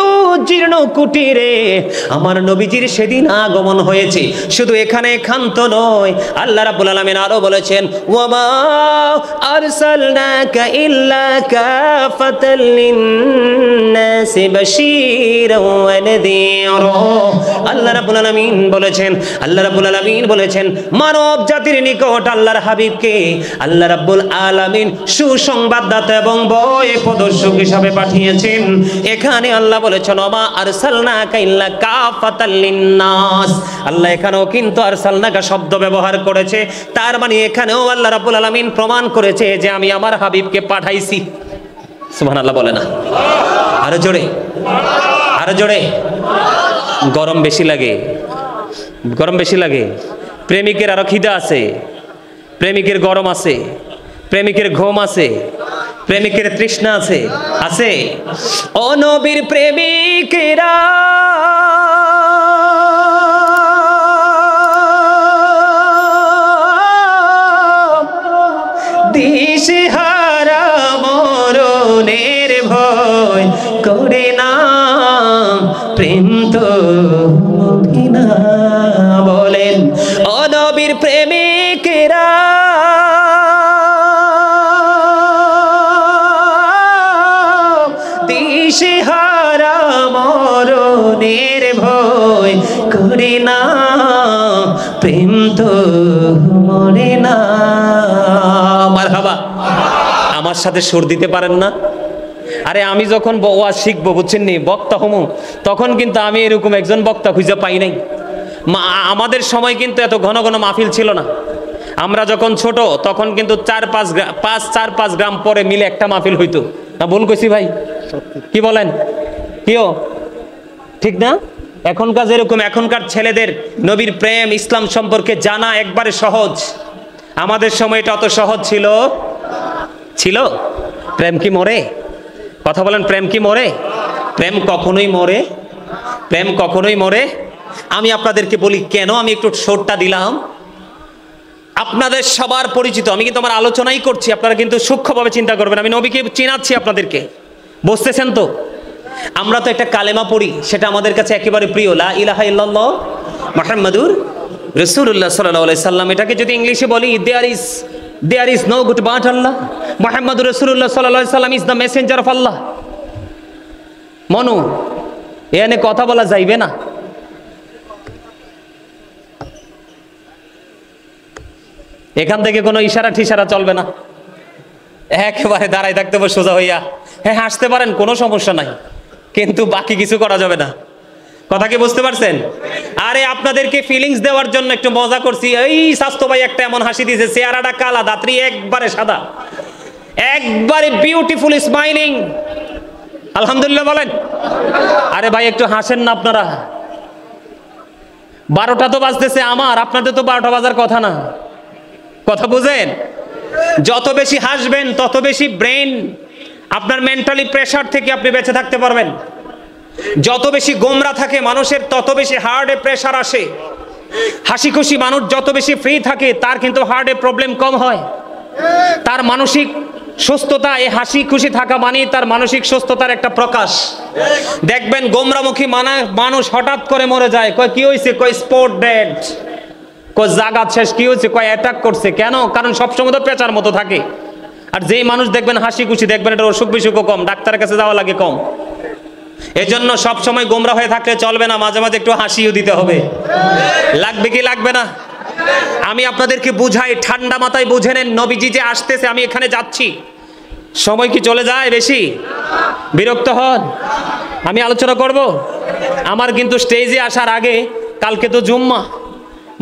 জীর্ণ কুটিরে আমার নবীজির সেদিন আগমন হয়েছে। শুধু এখানে ক্ষান্ত নয়, আল্লাহ রাব্বুল আলামিন আরো বলেছেন ওয়ামা আরসালনাকা ইল্লা কাফাতাল লিন-নাসি বাশীরান ওয়া নাযীরা। আল্লাহ রাব্বুল আলামিন বলেছেন মানব জাতির নিকট আল্লাহর হাবিবকে আল্লাহ রাব্বুল আলামিন সুসংবাদদাতা এবং ভয় প্রদর্শক হিসাবে পাঠিয়েছেন। এখানে আল্লাহ বলেছেন ওয়ামা আরসালনাকা ইল্লা কাফাতাল লিন-নাস। আল্লাহ এখানেও কিন্তু আরসালনাকা শব্দ ব্যবহার করেছে। তার মানে এখানেও আল্লাহ রাব্বুল আলামিন প্রমাণ করেছে যে আমি আমার হাবিবকে পাঠাইছি। সুবহানাল্লাহ বলে না? আরো জোরে, আরো জোরে। গরম বেশি লাগে, গরম বেশি লাগে। প্রেমিকের আরো খিদা আছে, প্রেমিকের গরম আছে, প্রেমিকের ঘুম আছে, প্রেমিকের তৃষ্ণা আছে, আছে। ও নবীর প্রেমিকেরা দিশেহারা মরণের ভয় করে না, প্রেম তো না। বলেন ও নবীর প্রেমিকেরা দিশেহারা মরণের ভয় করে না, প্রেম তো মরে না। মারহাবা। আমার সাথে সুর দিতে পারেন না? আরে আমি যখন ওয়াজ শিখবো, বুঝছেন নি, বক্তা হমু, তখন কিন্তু আমি এরকম একজন বক্তা খুঁজে পাই নাই। আমাদের সময় কিন্তু এত ঘন ঘন মাহফিল ছিল না। আমরা যখন ছোট তখন কিন্তু 4-5 গ্রাম পরে মিলে একটা মাহফিল হইতো না। ভুল কইছি ভাই? কি বলেন? কিও ঠিক না? এখনকার যেরকম এখনকার ছেলেদের নবীর প্রেম ইসলাম সম্পর্কে জানা একবারে সহজ। আমাদের সময় এটা অত সহজ ছিল? প্রেম কি মরে? কথা বলেন, প্রেম কি মরে? প্রেম কখনোই মরে, প্রেম কখনোই মরে। আমি আপনাদেরকে বলি কেন আমি একটু শোরটা দিলাম। আপনাদের সবার পরিচিত, আমি কিন্তু আমার আলোচনাই করছি, আপনারা কিন্তু সূক্ষ্মভাবে চিন্তা করবেন। আমি নবীকে চিনাচ্ছি আপনাদেরকে, বুঝতেছেন তো? আমরা তো একটা কালেমা পড়ি, সেটা আমাদের কাছে একেবারে প্রিয়, লা ইলাহা ইল্লাল্লাহ মুহাম্মাদুর রাসূলুল্লাহ সাল্লাল্লাহু আলাইহি সাল্লাম। এটাকে যদি ইংলিশে বলি, there is no good but Allah, মুহাম্মাদুর রাসূলুল্লাহ সাল্লাল্লাহু আলাইহি সাল্লাম is the messenger of Allah। Manu এখানে কথা বলা যাইবে না। এখান থেকে কোনো ইশারা ঠিসারা চলবে না, একেবারে দাঁড়াই থাকতে হবে সোজা হইয়া। হ্যাঁ হাসতে পারেন, কোনো সমস্যা নাই, কিন্তু বাকি কিছু করা যাবে না। কথা কি বুঝতে পারছেন? আরে আপনাদেরকে ফিলিংস দেওয়ার জন্য একটু মজা করছি। এই স্বাস্থ্য ভাই একটা এমন হাসি দিয়েছে, চেহারাটা কালা, দাঁতরি একবারে সাদা, একবারে বিউটিফুল স্মাইলিং। আলহামদুলিল্লাহ বলেন। আরে ভাই একটু হাসেন না আপনারা। 12টা তো বাজতেছে আমার, আপনাদের তো 12টা বাজার কথা না। কথা বুঝেন? যত বেশি হাসবেন তত বেশি ব্রেন আপনার মেন্টালি প্রেসার থেকে আপনি বেঁচে থাকতে পারবেন। যত বেশি গোমরা থাকে মানুষের তত বেশি হার্টে প্রেসার আসে। হাসি খুশি মানুষ যত বেশি ফ্রি থাকে তার কিন্তু হার্টে প্রবলেম কম হয়, তার মানসিক সুস্থতা, এই হাসি খুশি থাকা মানেই তার মানসিক সুস্থতার একটা প্রকাশ। দেখবেন গোমরামুখী মানুষ হঠাৎ করে মরে যায়, কয় কি হয়েছে, কয় স্পট ডেড, কয় জাগাত শেষ, কি হয়েছে, কয় অ্যাটাক করছে। কেন? কারণ সবসময় তো পেঁচার মতো থাকে। আর যেই মানুষ দেখবেন হাসি খুশি, দেখবেন এটা অসুখ বিসুখও কম, ডাক্তারের কাছে যাওয়া লাগে কম। এজন্য সব সময় গোমরা হয়ে থাকলে চলবে না, মাঝে মাঝে একটু হাসিও দিতে হবে। লাগবে কি লাগবে না? আমি আপনাদেরকে বুঝাই, ঠান্ডা মাথায় বুঝে নেন, নবীজি যে আসতেছে, আমি এখানে যাচ্ছি, সময় কি চলে যায় বেশি? বিরক্ত হন? আমি আলোচনা করব। আমার কিন্তু স্টেজে আসার আগে, কালকে তো জুম্মা,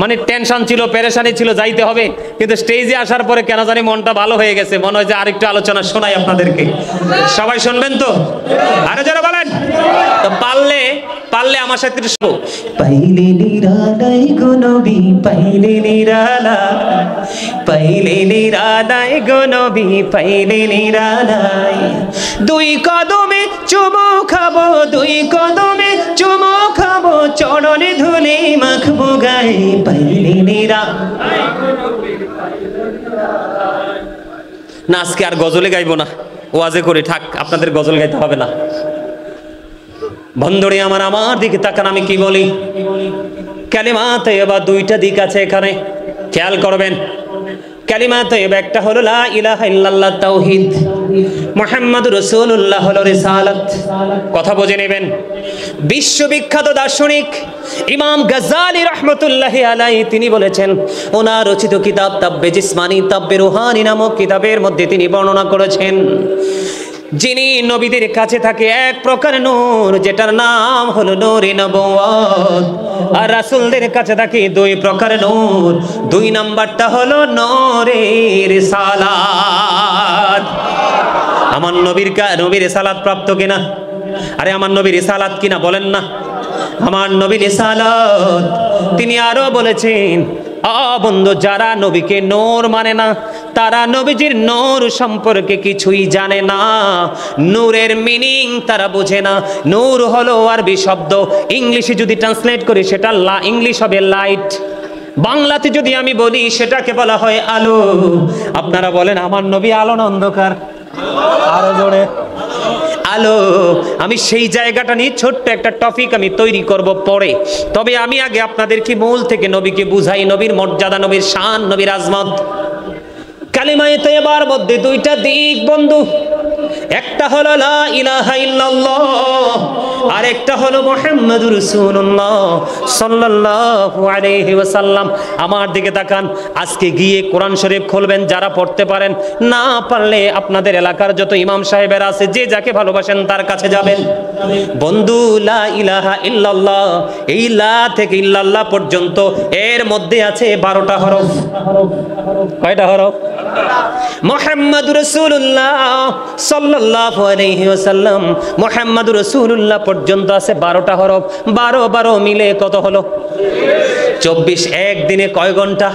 মানে টেনশন ছিল, পেরেশানি ছিল, যাইতে হবে, কিন্তু স্টেজে আসার পরে কেন জানি মনটা ভালো হয়ে গেছে, মনে হয় যে আরেকটু আলোচনা শোনাই আপনাদেরকে। সবাই শুনবেন তো? আরো যারা বলেন তো, পারলে আমার সাথে পাইলে নিরালাই গো নবী, পাইলে নিরালাই, পাইলে নিরালাই গো নবী, পাইলে নিরালাই। দুই কদমে চুমু খাবো, দুই কদমে চুমু খাবো, চরণে ধুলি মাখবো গায়ে, পাইলে নিরালাই। না, আজকে আর গজলে গাইবো না, ওয়াজে করে থাক, আপনাদের গজল গাইতে হবে না। বন্ধুরে আমার দিকে তাকান, আমি কি বলি? কালিমা তাইয়্যিবা দুইটা দিক আছে এখানে, খেয়াল করবেন। কালিমা তাইয়্যিবা একটা হলো লা ইলাহা ইল্লাল্লাহ তাওহীদ, মুহাম্মাদুর রাসূলুল্লাহ হলো রিসালাত। কথা বুঝে নেবেন। বিশ্ববিখ্যাত দার্শনিক ইমাম গাজ্জালী রাহমাতুল্লাহি আলাইহি তিনি বলেছেন, ওনার রচিত কিতাব তাব্বে জিসমানি তাব্বে রুহানি নামক কিতাবের মধ্যে তিনি বর্ণনা করেছেন, যিনি নবীদের কাছে থাকে এক প্রকার নূর, যেটার নাম হলো নূরে নবুয়ত, আর রাসূলদের কাছে থাকে দুই প্রকার নূর, দুই নাম্বারটা হলো নূরে রিসালাত। আমার নবীর রিসালাত প্রাপ্ত কিনা? আরে আমার নবীর রিসালাত কিনা বলেন না? আমার নবীর রিসালাত। তিনি আরো বলেছেন, বন্ধু, যারা নবীকে নূর মানে না, তারা নবীজির নূর সম্পর্কে কিছুই জানে না, নূরের মিনিং তারা বোঝে না। নূর হলো আরবি শব্দ, ইংলিশে যদি ট্রান্সলেট করি সেটা ইংলিশ হবে লাইট, বাংলাতে যদি আমি বলি সেটাকে বলা হয় আলো। আপনারা বলেন আমার নবী আলো না অন্ধকার? আরো জোরে, আলো। আমি সেই জায়গাটা নিয়ে ছোট্ট একটা টপিক আমি তৈরি করব পরে, তবে আমি আগে আপনাদেরকে মূল থেকে নবীকে বুঝাই, নবীর মর্যাদা, নবীর শান, নবীর আজমত। কালিমায়ে তাইয়্যিবার মধ্যে দুইটা দিক বন্ধু, একটা হলো লা ইলাহা ইল্লাল্লাহ, আর একটা হলো মুহাম্মাদুর রাসূলুল্লাহ সাল্লাল্লাহু আলাইহি ওয়াসাল্লাম। আমার দিকে তাকান, আজকে গিয়ে কোরআন শরীফ খুলবেন, যারা পড়তে পারেন, না পারলে আপনাদের এলাকার যত ইমাম সাহেবেরা আছে, যে যাকে ভালোবাসেন তার কাছে যাবেন। বন্ধু, লা ইলাহা ইল্লাল্লাহ, এই লা থেকে ইল্লাল্লাহ পর্যন্ত এর মধ্যে আছে 12টা হরফ। কয়টা হরফ? মুহাম্মাদুর রাসূলুল্লাহ সাল্লাল্লাহু আলাইহি ওয়াসাল্লাম, মুহাম্মাদুর রাসূলুল্লাহ পর্যন্ত আছে 12টা হরফ। 12 মিলে কত হলো? 24। একদিনে কয় ঘন্টা?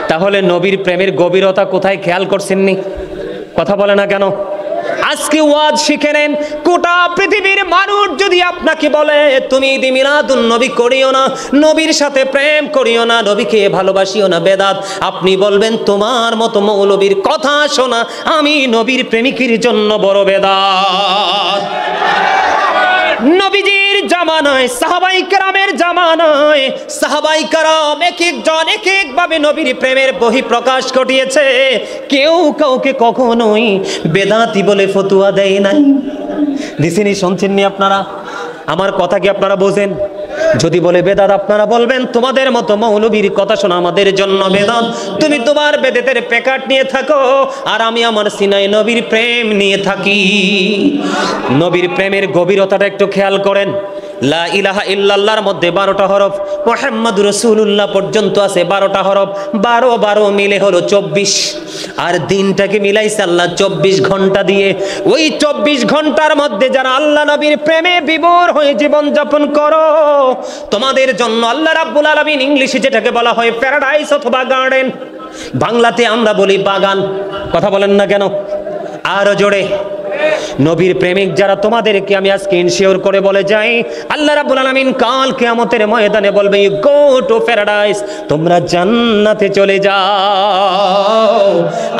তাহলে নবীর প্রেমের গভীরতা কোথায় খেয়াল করছেননি? কথা বলে না কেন? আজকে ওয়াজ শিখে নেন। গোটা পৃথিবীর মানুষ যদি আপনাকে বলে তুমি ঈদ মিলাদুন নবী করিও না, নবীর সাথে প্রেম করিও না, নবীকে ভালোবাসিও না, বেদাত, আপনি বলবেন তোমার মতো মৌলবীর কথা শোনা আমি নবীর প্রেমিকের জন্য বড় বেদাত। নবীজির জামানায়, সাহাবাই কেরামের জামানায়, সাহাবাই কেরাম এক একজন এক একভাবে নবীর প্রেমের বহিঃপ্রকাশ ঘটিয়েছে। কেউ কাউকে কখনোই বেদাতি বলে ফতুয়া দেয় নাই। দিছেনি, শুনছেননি আপনারা? আমার কথা কি আপনারা বোঝেন? যদি বলে বেদাত, আপনারা বলবেন তোমাদের মতো মৌলবীর কথা শোনা আমাদের জন্য বেদাত। তুমি তোমার বেদাতের প্যাকেট নিয়ে থাকো, আর আমি আমার সিনায় নবীর প্রেম নিয়ে থাকি। নবীর প্রেমের গভীরতাটা একটু খেয়াল করেন। লা ইলাহা ইল্লাল্লাহর মধ্যে 12টা হরফ, মুহাম্মাদুর রাসূলুল্লাহ পর্যন্ত আছে 12টা হরফ। 12 মিলে হলো 24। আর দিনটাকে মিলাইছে আল্লাহ 24 ঘন্টা দিয়ে। ওই 24 ঘন্টার মধ্যে যারা আল্লাহ নবীর প্রেমে বিভোর হয়ে জীবন যাপন করো, তোমাদের জন্য আল্লাহ রাব্বুল আলামিন, ইংলিশে যেটাকে বলা হয় প্যারাডাইস অথবা গার্ডেন, বাংলাতে আমরা বলি বাগান। কথা বলেন না কেন? আরো জোরে। নবীর প্রেমিক যারা তোমাদেরকে আমি আজকে ইনশিওর করে বলে যাই, আল্লাহ রাব্বুল আলামিন কাল কিয়ামতের ময়দানে বলবে ইউ গো টু প্যারাডাইস, তোমরা জান্নাতে চলে যাও।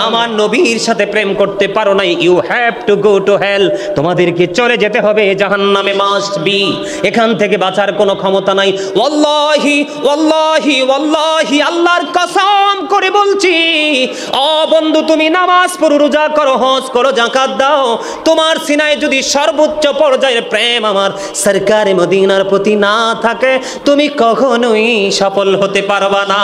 আমার নবীর সাথে প্রেম করতে পারো না, you have to go to hell, তোমাদেরকে চলে যেতে হবে জাহান্নামে, মাস্ট বি। এখান থেকে বাঁচার কোনো ক্ষমতা নাই। ওয়াল্লাহি ওয়াল্লাহি ওয়াল্লাহি, আল্লাহর কসম করে বলছি, ও বন্ধু তুমি নামাজ পড়ো, রোজা করো, হজ করো, যাকাত দাও, তোমার সিনায় যদি সর্বোচ্চ পর্যায়ের প্রেম আমার সরকারে মদিনার প্রতি না থাকে, তুমি কখনোই সফল হতে পারবা না।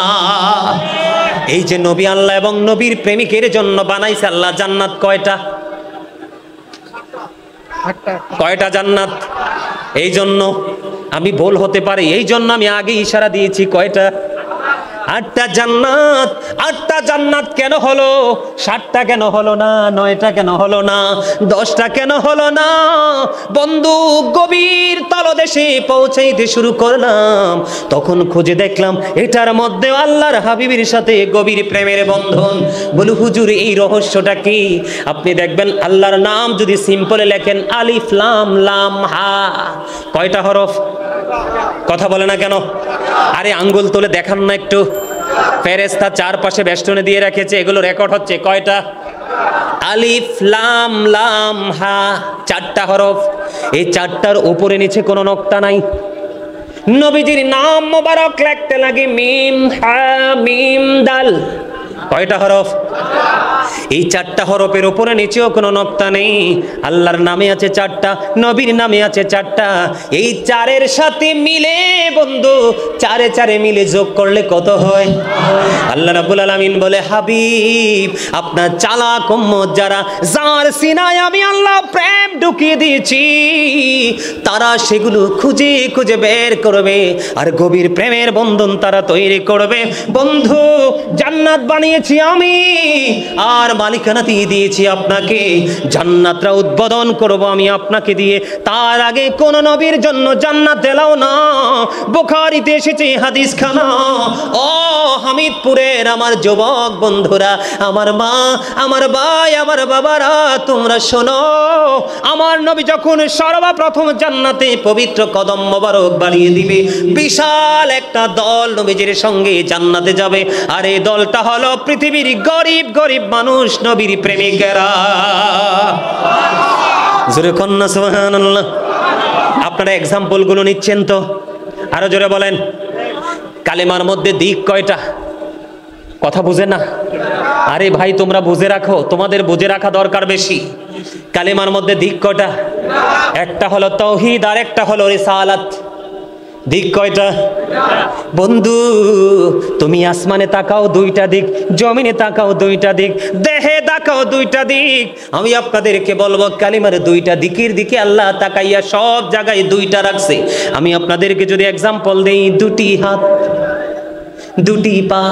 এই যে নবী আল্লাহ এবং নবীর প্রেমিকের জন্য বানাইছে আল্লাহ জান্নাত কয়টা? কয়টা জান্নাত? এই জন্য আমি ভুল হতে পারে, এই জন্য আমি আগে ইশারা দিয়েছি কয়টা? 8টা জান্নাত। 8টা জান্নাত কেন হলো? 7টা কেন হলো না? 9টা কেন হলো না? 10টা কেন হলো না? বন্ধু গভীর তলদেশে পৌঁছাইতে শুরু করলাম, তখন খুঁজে দেখলাম এটার মধ্যে আল্লাহর হাবিবের সাথে গভীর প্রেমের বন্ধন। বলু হুজুর এই রহস্যটা কি? আপনি দেখবেন আল্লাহর নাম যদি সিম্পলে লেখেন আলিফ লাম লাম হা, কয়টা হরফ? কথা বলে না কেন? আরে আঙ্গুল তুলে দেখান না একটু। ফেরেশতা চারপাশে বেষ্টনে দিয়ে রেখেছে, এগুলো রেকর্ড হচ্ছে। কয়টা? আলিফ লাম লাম হা, 4টা হরফ। এই 4টার উপরে নিচে কোনো নকতা নাই। নবীজির নাম মোবারক লিখতে লাগে মিম হা মিম দাল, কয়টা হরফ? এই 4টা হরফের উপরে নিচেও কোনো নকতা নেই। আল্লাহর নামে আছে 4টা, নবীর নামে আছে 4টা। এই 4-এর সাথে মিলে বন্ধু, 4-এ মিলে যোগ করলে কত হয়? আল্লাহ রাব্বুল আলামিন বলে হাবিব আপনার চালাক উম্মত যারা, যার সিনায় আমি আল্লাহ প্রেম ঢুকিয়ে দিয়েছি, তারা সেগুলো খুঁজে খুঁজে বের করবে আর গভীর প্রেমের বন্ধন তারা তৈরি করবে। বন্ধু জান্নাত বানিয়েছি আমি, আর মালিকানা দিয়ে দিয়েছি আপনাকে। জান্নাতটা উদ্বোধন করব আমি আপনাকে দিয়ে। তার আগে কোন নবীর জন্য জান্নাত এলাও না। বুখারীতে এসেছে হাদিস খানা। ও হামিদপুরের আমার যুবক বন্ধুরা, আমার মা, আমার ভাই, আমার বাবারা, তোমরা শোনো, আমার নবী যখন সর্বপ্রথম জান্নাতে পবিত্র কদম মোবারক বাড়িয়ে দিবে, বিশাল একটা দল নবীজির সঙ্গে জান্নাতে যাবে। আর এই দলটা হলো পৃথিবীর গরিব গরিব মানুষ, নবীর প্রেমিকেরা। জোরে কন্যা সুবহানাল্লাহ। আপনারা এক্সাম্পল গুলো নিচ্ছেন তো? আরো জোরে বলেন। কালেমার মধ্যে দিক কয়টা? কথা বুঝে না? আরে ভাই তোমরা বুঝে রাখো, তোমাদের বুঝে রাখা দরকার বেশি। কালেমার মধ্যে দিক কয়টা? একটা হলো তাওহীদ আর একটা হলো রিসালাত। দিক কয়টা? বন্ধু তুমি আসমানে তাকাও 2টা দিক, জমিনে তাকাও 2টা দিক, দেহে তাকাও 2টা দিক। আমি আপনাদেরকে বলবো কালিমার 2টা দিকের দিকে আল্লাহ তাকাইয়া সব জায়গায় 2টা রাখছে। আমি আপনাদেরকে যদি এক্সাম্পল দেই, 2টি হাত, 2টি পা,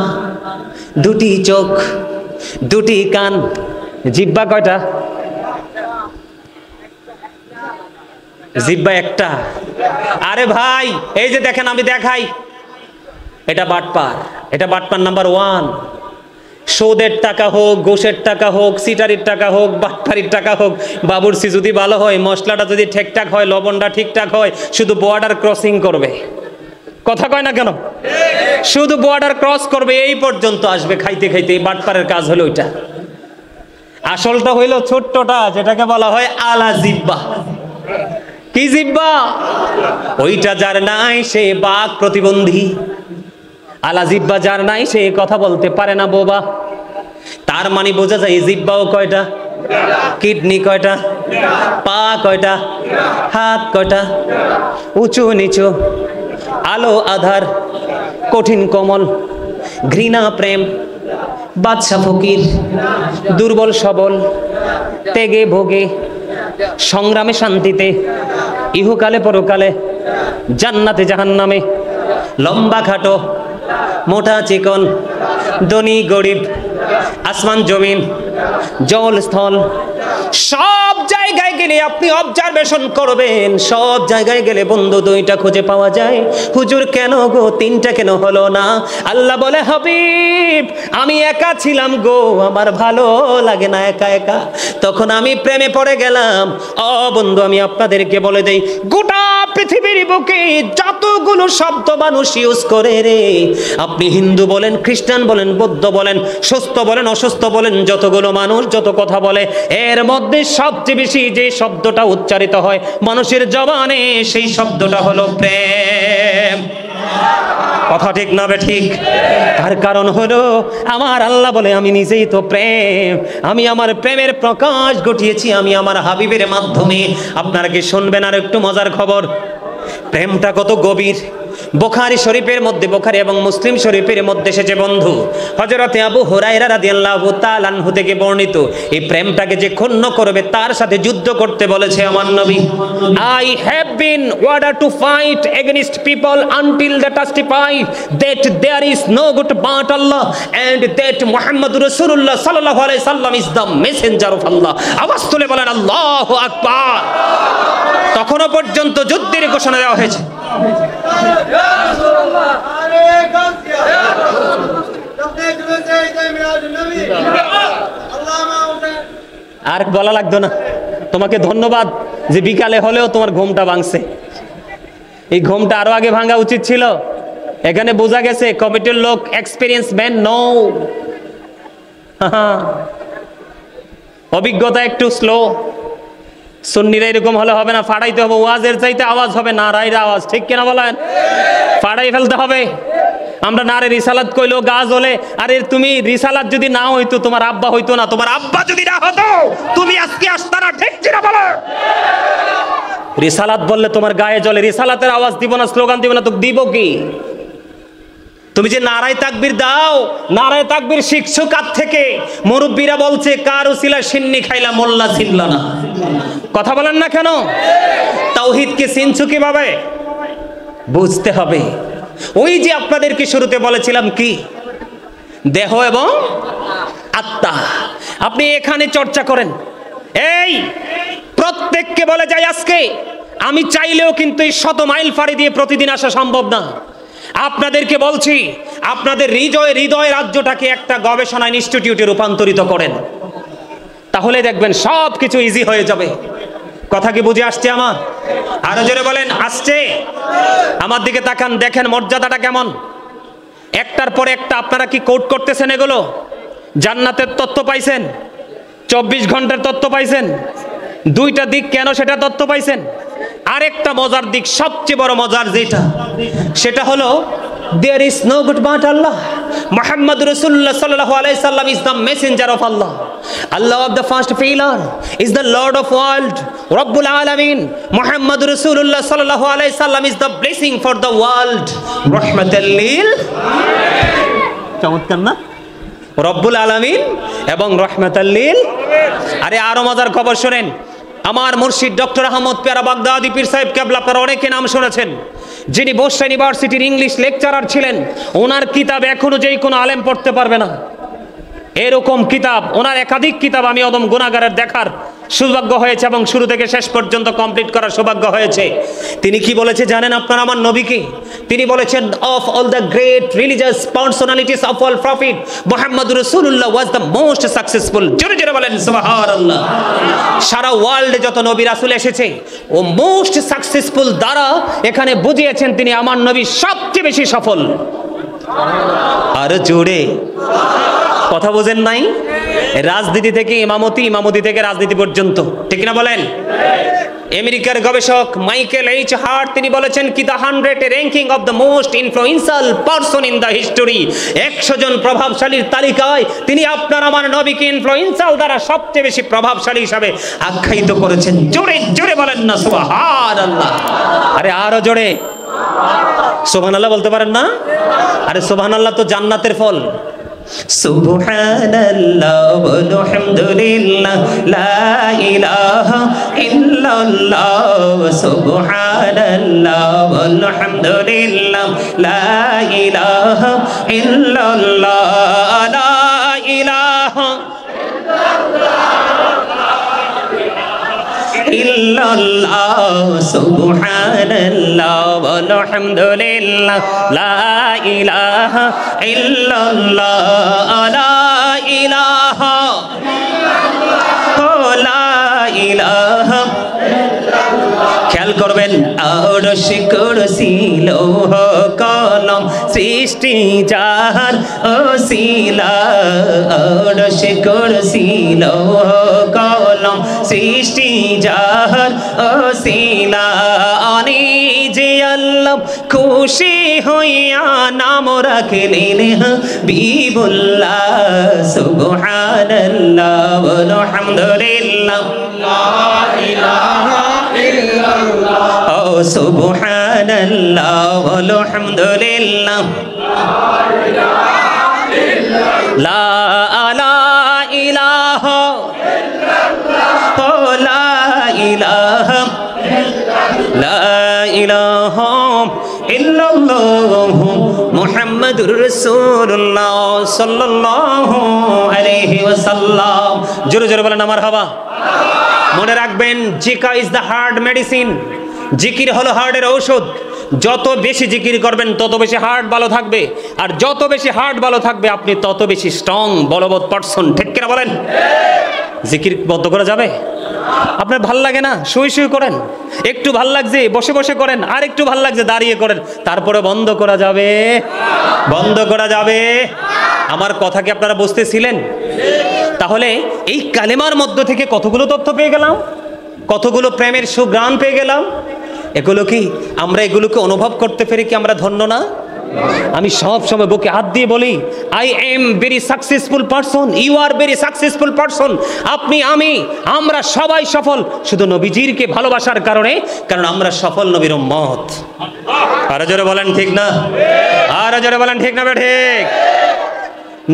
2টি চোখ, 2টি কান, জিহ্বা কয়টা? জিহ্বা একটা। আরে ভাই এই যে দেখেন, আমি দেখাই, এটা বাটপার, এটা বাটপার নাম্বার 1। সুদের টাকা হোক, ঘুষের টাকা হোক, সিটারির টাকা হোক, বাটপারির টাকা হোক, বাবুর্চি যদি ভালো হয়, মশলাটা যদি ঠিকঠাক হয়, লবণটা ঠিকঠাক হয়, শুধু বর্ডার ক্রসিং করবে। কথা কয় না কেন? শুধু বর্ডার ক্রস করবে, এই পর্যন্ত আসবে খাইতে খাইতে। বাটপারের কাজ হলো ওইটা। আসলটা হইলো ছোট্টটা, যেটাকে বলা হয় আলা জিহ্বা। কি জিহ্বা? ওইটা যার নাই সে বাক প্রতিবন্ধী। আলা জিহ্বা যার নাই সে কথা বলতে পারে না বোবা। তার মানে বোঝা যায় জিহ্বাও কয়টা? কিডনি কয়টা? পা কয়টা? হাত কয়টা? উঁচু নিচু, আলো আধার, কঠিন কোমল, ঘৃণা প্রেম, বাদশা ফকির, দুর্বল সবল, তেগে ভোগে, সংগ্রামে শান্তিতে, ইহকালে পরকালে, জান্নাতে জাহান্নামে, লম্বা খাটো, মোটা চিকন, ধনী গরিব, আসমান জমিন, জল স্থল, সব জায়গায় গেলে আপনি অবজারভেশন করবেন, সব জায়গায় গেলে বন্ধু দুইটা খুঁজে পাওয়া যায়। হুজুর কেন গো তিনটা কেন হলো না? আল্লাহ বলে হাবিব আমি একা ছিলাম গো, আমার ভালো লাগে না একা একা, তখন আমি প্রেমে পড়ে গেলাম। ও বন্ধু আমি আপনাদেরকে বলে দেই, গোটা পৃথিবীর বুকে যতগুলো শব্দ মানুষ ইউজ করে রে, আপনি হিন্দু বলেন, খ্রিস্টান বলেন, বৌদ্ধ বলেন, সুস্থ বলেন, অসুস্থ বলেন, যতগুলো মানুষ যত কথা বলে, এর মধ্যে সবচেয়ে বেশি যে শব্দটা উচ্চারিত হয় মানুষের জবানে, সেই শব্দটা হলো প্রেম। কথা ঠিক না বে ঠিক? তার কারণ হলো আমার আল্লাহ বলে আমি নিজেই তো প্রেম, আমি আমার প্রেমের প্রকাশ ঘটিয়েছি আমি আমার হাবিবের মাধ্যমে। আপনারা কি শুনবেন আর একটু মজার খবর? প্রেমটা কত গভীর। বুখারী শরীফের মধ্যে, বুখারী এবং মুসলিম শরীফের মধ্যে এসেছে বন্ধু, হযরতে আবু হুরায়রা রাদিয়াল্লাহু তাআলা আনহু থেকে বর্ণিত, এই প্রেমটাকে যে ক্ষুণ্ণ করবে তার সাথে যুদ্ধ করতে বলেছে আমার নবী। I have been ordered to fight against people until they testify that there is no God but Allah and that মুহাম্মাদুর রাসূলুল্লাহ সাল্লাল্লাহু আলাইহি সাল্লাম is the messenger of Allah। আওয়াজ তুলে বলেন আল্লাহু আকবার। তখনও পর্যন্ত যুদ্ধের ঘোষণা দেওয়া হয়েছে। আর বলা লাগতো না, তোমাকে ধন্যবাদ যে বিকালে হলেও তোমার ঘুমটা ভাঙছে। এই ঘুমটা আরো আগে ভাঙা উচিত ছিল। এখানে বোঝা গেছে কমিটির লোক এক্সপেরিয়েন্স ম্যান নো, অভিজ্ঞতা একটু স্লো। সুন্নিরা এরকম হলে হবে না, ফাড়াইতে হবে, ওয়াজের চাইতে আওয়াজ হবে নারাইর আওয়াজ, ঠিক কিনা বলেন? ফাড়াই ফেলতে হবে। আমরা নারে রিসালাত কইলো গা জ্বলে, আরে তুমি রিসালাত যদি না হইতো, তোমার আব্বা হইতো না, তোমার আব্বা যদি না হতো তুমি আজকে আসতা না, ঠিক কিনা বলো? রিসালাত বললে তোমার গায়ে জ্বলে, রিসালাতের আওয়াজ দিব না, স্লোগান দিব না, তো দিব কি? তুমি যে নারায়ে তাকবীর দাও, নারায়ে তাকবীর শিখছো কার থেকে? মুরব্বীরা বলছে কার উসিলা সিন্নি খাইলা মোল্লা চিনলা না। কথা বলেন না কেন? তাওহীদকে চিনছো কিভাবে? বুঝতে হবে। ওই যে আপনাদেরকে শুরুতে বলেছিলাম কি, দেহ এবং আত্মা। আপনি এখানে চর্চা করেন। এই প্রত্যেককে বলে যাই আজকে, আমি চাইলেও কিন্তু এই 100 মাইল ফাড়ি দিয়ে প্রতিদিন আসা সম্ভব না। আপনাদেরকে বলছি, আপনাদের হৃদয় রাজ্যটাকে একটা গবেষণা ইনস্টিটিউটে রূপান্তরিত করেন, তাহলে দেখবেন সব কিছু ইজি হয়ে যাবে। কথা কি বুঝে আসছে আমার? আরো জোরে বলেন আসছে। আমার দিকে তাকান, দেখেন মর্যাদাটা কেমন। একটার পর একটা আপনারা কি কোট করতেছেন এগুলো? জান্নাতের তত্ত্ব পাইছেন, 24 ঘন্টার তত্ত্ব পাইছেন, দুইটা দিক কেন সেটা তত্ত্ব পাইছেন। আরেকটা মজার দিক, সবচেয়ে বড় মজার যেটা, সেটা হলো there is no God but Allah. Muhammad Rasulullah sallallahu alaihi wasallam is the messenger of Allah. Allah of the first pillar is the Lord of world, Rabbul Alamin. Muhammad Rasulullah sallallahu alaihi wasallam is the blessing for the world, rahmatan lil alamin. চমৎকার না? রব্বুল আলামিন এবং রহমাতাল লিল। আরে আরো মজার খবর শুনেন, আমার মুর্শিদ ডক্টর আহমদ পেয়ারা বাগদাদি পীর সাহেব কেবলা, আপনারা অনেকে নাম শুনেছেন, যিনি বসরা ইউনিভার্সিটির ইংলিশ লেকচারার ছিলেন। ওনার কিতাব এখনো যেই কোনো আলেম পড়তে পারবে না, এরকম কিতাব, ওনার একাধিক কিতাব আমি অদম গুনাহগারের দেখার সৌভাগ্য হয়েছে এবং শুরু থেকে শেষ পর্যন্ত কমপ্লিট করার সৌভাগ্য হয়েছে। তিনি কি বলেছে জানেন আপনারা আমার নবীকে? তিনি বলেছেন, of all the great religious personalities of all profit, Muhammad Rasulullah was the most successful. জোরে জোরে বলেন সুবহানাল্লাহ। সারা ওয়ার্ল্ডে যত নবী রাসূল এসেছে, ও মোস্ট সাকসেসফুল দ্বারা এখানে বুঝিয়েছেন তিনি আমার নবী সবচেয়ে বেশি সফল। আর জোরে কথা বোঝেন নাই? রাজনীতি থেকে ইমামতি, ইমামতি থেকে রাজনীতি পর্যন্ত, ঠিক না বলেন? আমেরিকার গবেষক মাইকেল এইচ হার্ট তিনি বলেছেন কি, the 100 ranking of the most influential person in the history, 100 জন প্রভাবশালীর তালিকায় তিনি আপনার আমার নবীকে ইনফ্লুয়েন্সিয়াল দ্বারা সবচেয়ে বেশি প্রভাবশালী হিসাবে আখ্যায়িত করেছেন। জোরে জোরে বলেন না সুবহানাল্লাহ। আরে আরো জোরে সুবহানাল্লাহ বলতে পারেন না? আরে সুবহানাল্লাহ তো জান্নাতের ফল। সুবহানাল্লাহ ওয়ালহামদুলিল্লাহ লা ইলাহা ইল্লাল্লাহ, সুবহানাল্লাহ ওয়ালহামদুলিল্লাহ লা ইলাহা ইল্লাল্লাহ, লা ইলাহা ইল্লাল্লাহ। ইল্লাল্লাহ সুবহানাল্লাহ আলহামদুলিল্লাহ লা ইলাহা ইল্লাল্লাহ লা ইলাহা লা ইলাহা খেয়াল করবেন আরশ কুরসি লৌহ কলম সৃষ্টি যার ওসিলা আরশ কুরসি লৌহ কলম সৃষ্টি যার ওসিলা আনি যে আল্লাহ খুশি হইয়া নাম রাখলেন হাবিবুল্লাহ সুবহানাল্লাহ আলহামদুলিল্লাহ লা ইলাহা ইল্লাল্লাহ ও সুবহানাল্লাহ আলহামদুলিল্লাহ লা ইলাহা ইল্লাল্লাহ লা ইলাহা লা ইলাহা ইল্লাল্লাহ মুহাম্মাদুর রাসূলুল্লাহ সাল্লাল্লাহু আলাইহি ওয়াসাল্লাম। জোরে জোরে বলেন মারহাবা। মনে রাখবেন Zika is the heart medicine. জিকির হলো হার্টের ঔষধ। যত বেশি জিকির করবেন তত বেশি হার্ট ভালো থাকবে, আর যত বেশি হার্ট ভালো থাকবে আপনি তত বেশি স্ট্রং বলবৎ পারসন। ঠিক কিনা বলেন? জিকির বন্ধ করা যাবে? আপনার ভাল লাগে না শুয়ে শুয়ে করেন, একটু ভাল লাগছে বসে বসে করেন, আর একটু ভাল লাগছে দাঁড়িয়ে করেন, তারপরে বন্ধ করা যাবে? বন্ধ করা যাবে? আমার কথা কি আপনারা বুঝতেছিলেন? তাহলে এই কালেমার মধ্য থেকে কতগুলো তথ্য পেয়ে গেলাম, কতগুলো প্রেমের সুগ্রাণ পেয়ে গেলাম। এগুলো কি আমরা এগুলোকে অনুভব করতে পেরে কি আমরা ধন্য না? আমি সব সময় বুকে হাত দিয়ে বলি, I am very successful person, you are very successful person. আপনি, আমি, আমরা সবাই সফল শুধু নবীজিরকে ভালোবাসার কারণে, কারণ আমরা সফল নবীর উম্মত। আরো জোরে বলেন ঠিক না? আরো জোরে বলেন ঠিক না? ঠিক।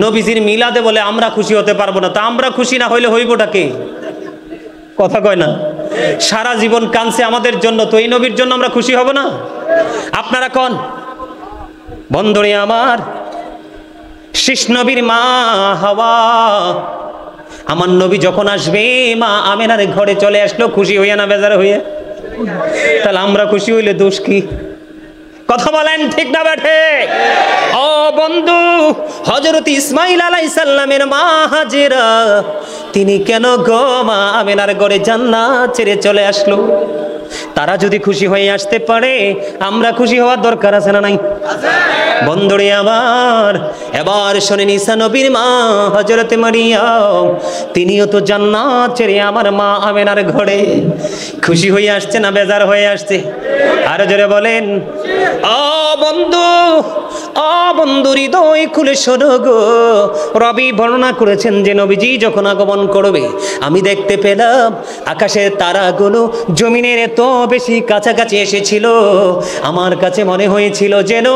নবীজির মিলাদে বলে আমরা খুশি হতে পারবো না, তা আমরা খুশি না হইলে হইবটা কে? কথা কয় না? সারা জীবন কাঁদছে আমাদের জন্য, তো এই নবীর জন্য আমরা খুশি হব না? আপনারা কোন বন্ধুরে আমার, শেষ নবীর মা হাওয়া, আমার নবী যখন আসবে মা আমেনার ঘরে চলে আসলো, খুশি হইয়া না বেজার হইয়া? তাহলে আমরা খুশি হইলে দোষ কি? কথা বলেন ঠিক না বেঠে? ও বন্ধু, হযরত ইসমাঈল আলাইহিস সালামের মা হাজেরা তিনি কেন গো মা আমেনার ঘরে জান্নাত ছেড়ে চলে আসলো? তারা যদি খুশি হয়ে আসতে পারে আমরা খুশি হওয়ার দরকার আছে না নাই? বন্ধুরে আমার, এবার শোনেন ঈসা নবীর মা হযরত মারিয়াম তিনিও তো জান্নাত ছেড়ে আমার মা আমেনার ঘরে খুশি হয়ে আসছে না বেজার হয়ে আসছে? আরো জোরে বলেন। ও বন্ধু, ও বন্ধু, হৃদয় খুলে শোনো গো, রবি বর্ণনা করেছেন যে নবীজি যখন আগমন করবে আমি দেখতে পেলাম আকাশের তারাগুলো জমিনের এত বেশি কাছাকাছি এসেছিল, আমার কাছে মনে হয়েছিল যেন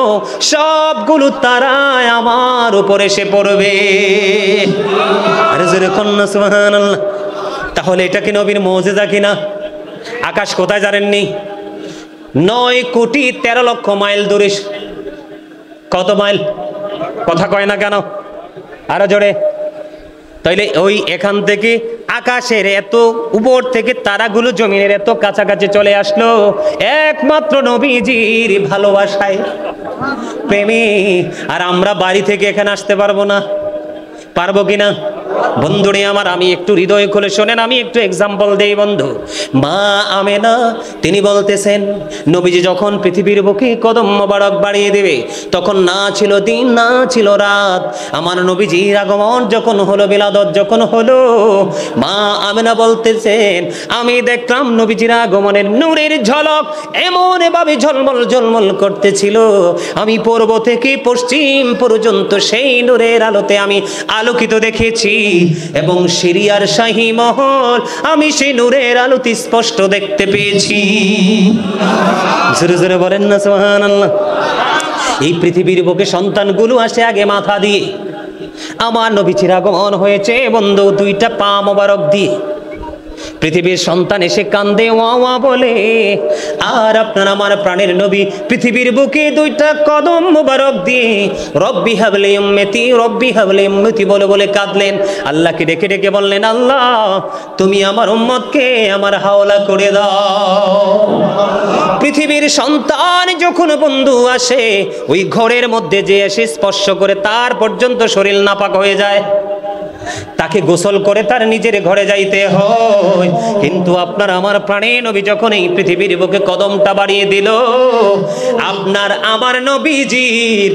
সবগুলো তারায় আমার উপর এসে পড়বে। আরে জোরে কন্যা সুবহানাল্লাহ। তাহলে এটা কি নবীর মুজিজা কিনা? আকাশ কোথায় জানেননি? 9,13,00,000 মাইল দূরে। কত মাইল? কথা কয় না কেন? আরো জোরে। তাইলে ওই এখান থেকে আকাশের এত উপর থেকে তারাগুলো জমিনের এত কাছাকাছি চলে আসলো একমাত্র নবীজির ভালোবাসায়, প্রেমে। আর আমরা বাড়ি থেকে এখানে আসতে পারবো না? পারবো কিনা? বন্ধুরে আমার, আমি একটু হৃদয় খুলে শোনেন, আমি একটু এক্সাম্পল দেই বন্ধু। মা আমেনা তিনি বলতেছেন নবীজি যখন পৃথিবীর বুকে কদম মোবারক বাড়িয়ে দেবে তখন না ছিল দিন না ছিল রাত, আমার নবীজির আগমন যখন হলো, বিলাদত যখন হলো, মা আমেনা বলতেছেন আমি দেখলাম নবীজির আগমনের নূরের ঝলক এমন ভাবে ঝলমল ঝলমল করতেছিল, আমি পূর্ব থেকে পশ্চিম পর্যন্ত সেই নূরের আলোতে আমি আলোকিত দেখেছি, এবং সিরিয়ার শাহী মহল আমি সেই নূরের আলোতে স্পষ্ট দেখতে পেয়েছি। জোরে জোরে বলেন না সুবহানাল্লাহ। এই পৃথিবীর বুকে সন্তানগুলো আসে আগে মাথা দিয়ে, আমার নবীজির আগমন হয়েছে বন্ধু 2টা পা মোবারক দিয়ে। পৃথিবীর সন্তান এসে কান্দে ওয়া ওয়া বলে, আর আপনার আমার প্রাণের নবী পৃথিবীর বুকে দুইটা কদম মোবারক দিয়ে রব্বি হাবলি উম্মতি রব্বি হাবলি উম্মতি বলে বলে কাঁদলেন। আল্লাহকে ডেকে ডেকে বললেন, আল্লাহ তুমি আমার উম্মতকে আমার হাওলা করে দাও। পৃথিবীর সন্তান যখন বন্ধু আসে, ওই ঘরের মধ্যে যে এসে স্পর্শ করে তার পর্যন্ত শরীর নাপাক হয়ে যায়, তাকে গোসল করে তার নিজের ঘরে যাইতে হয়। কিন্তু আপনার আমার প্রাণের নবী যখন এই পৃথিবীর বুকে কদমটা বাড়িয়ে দিল, আপনার আমার নবীজির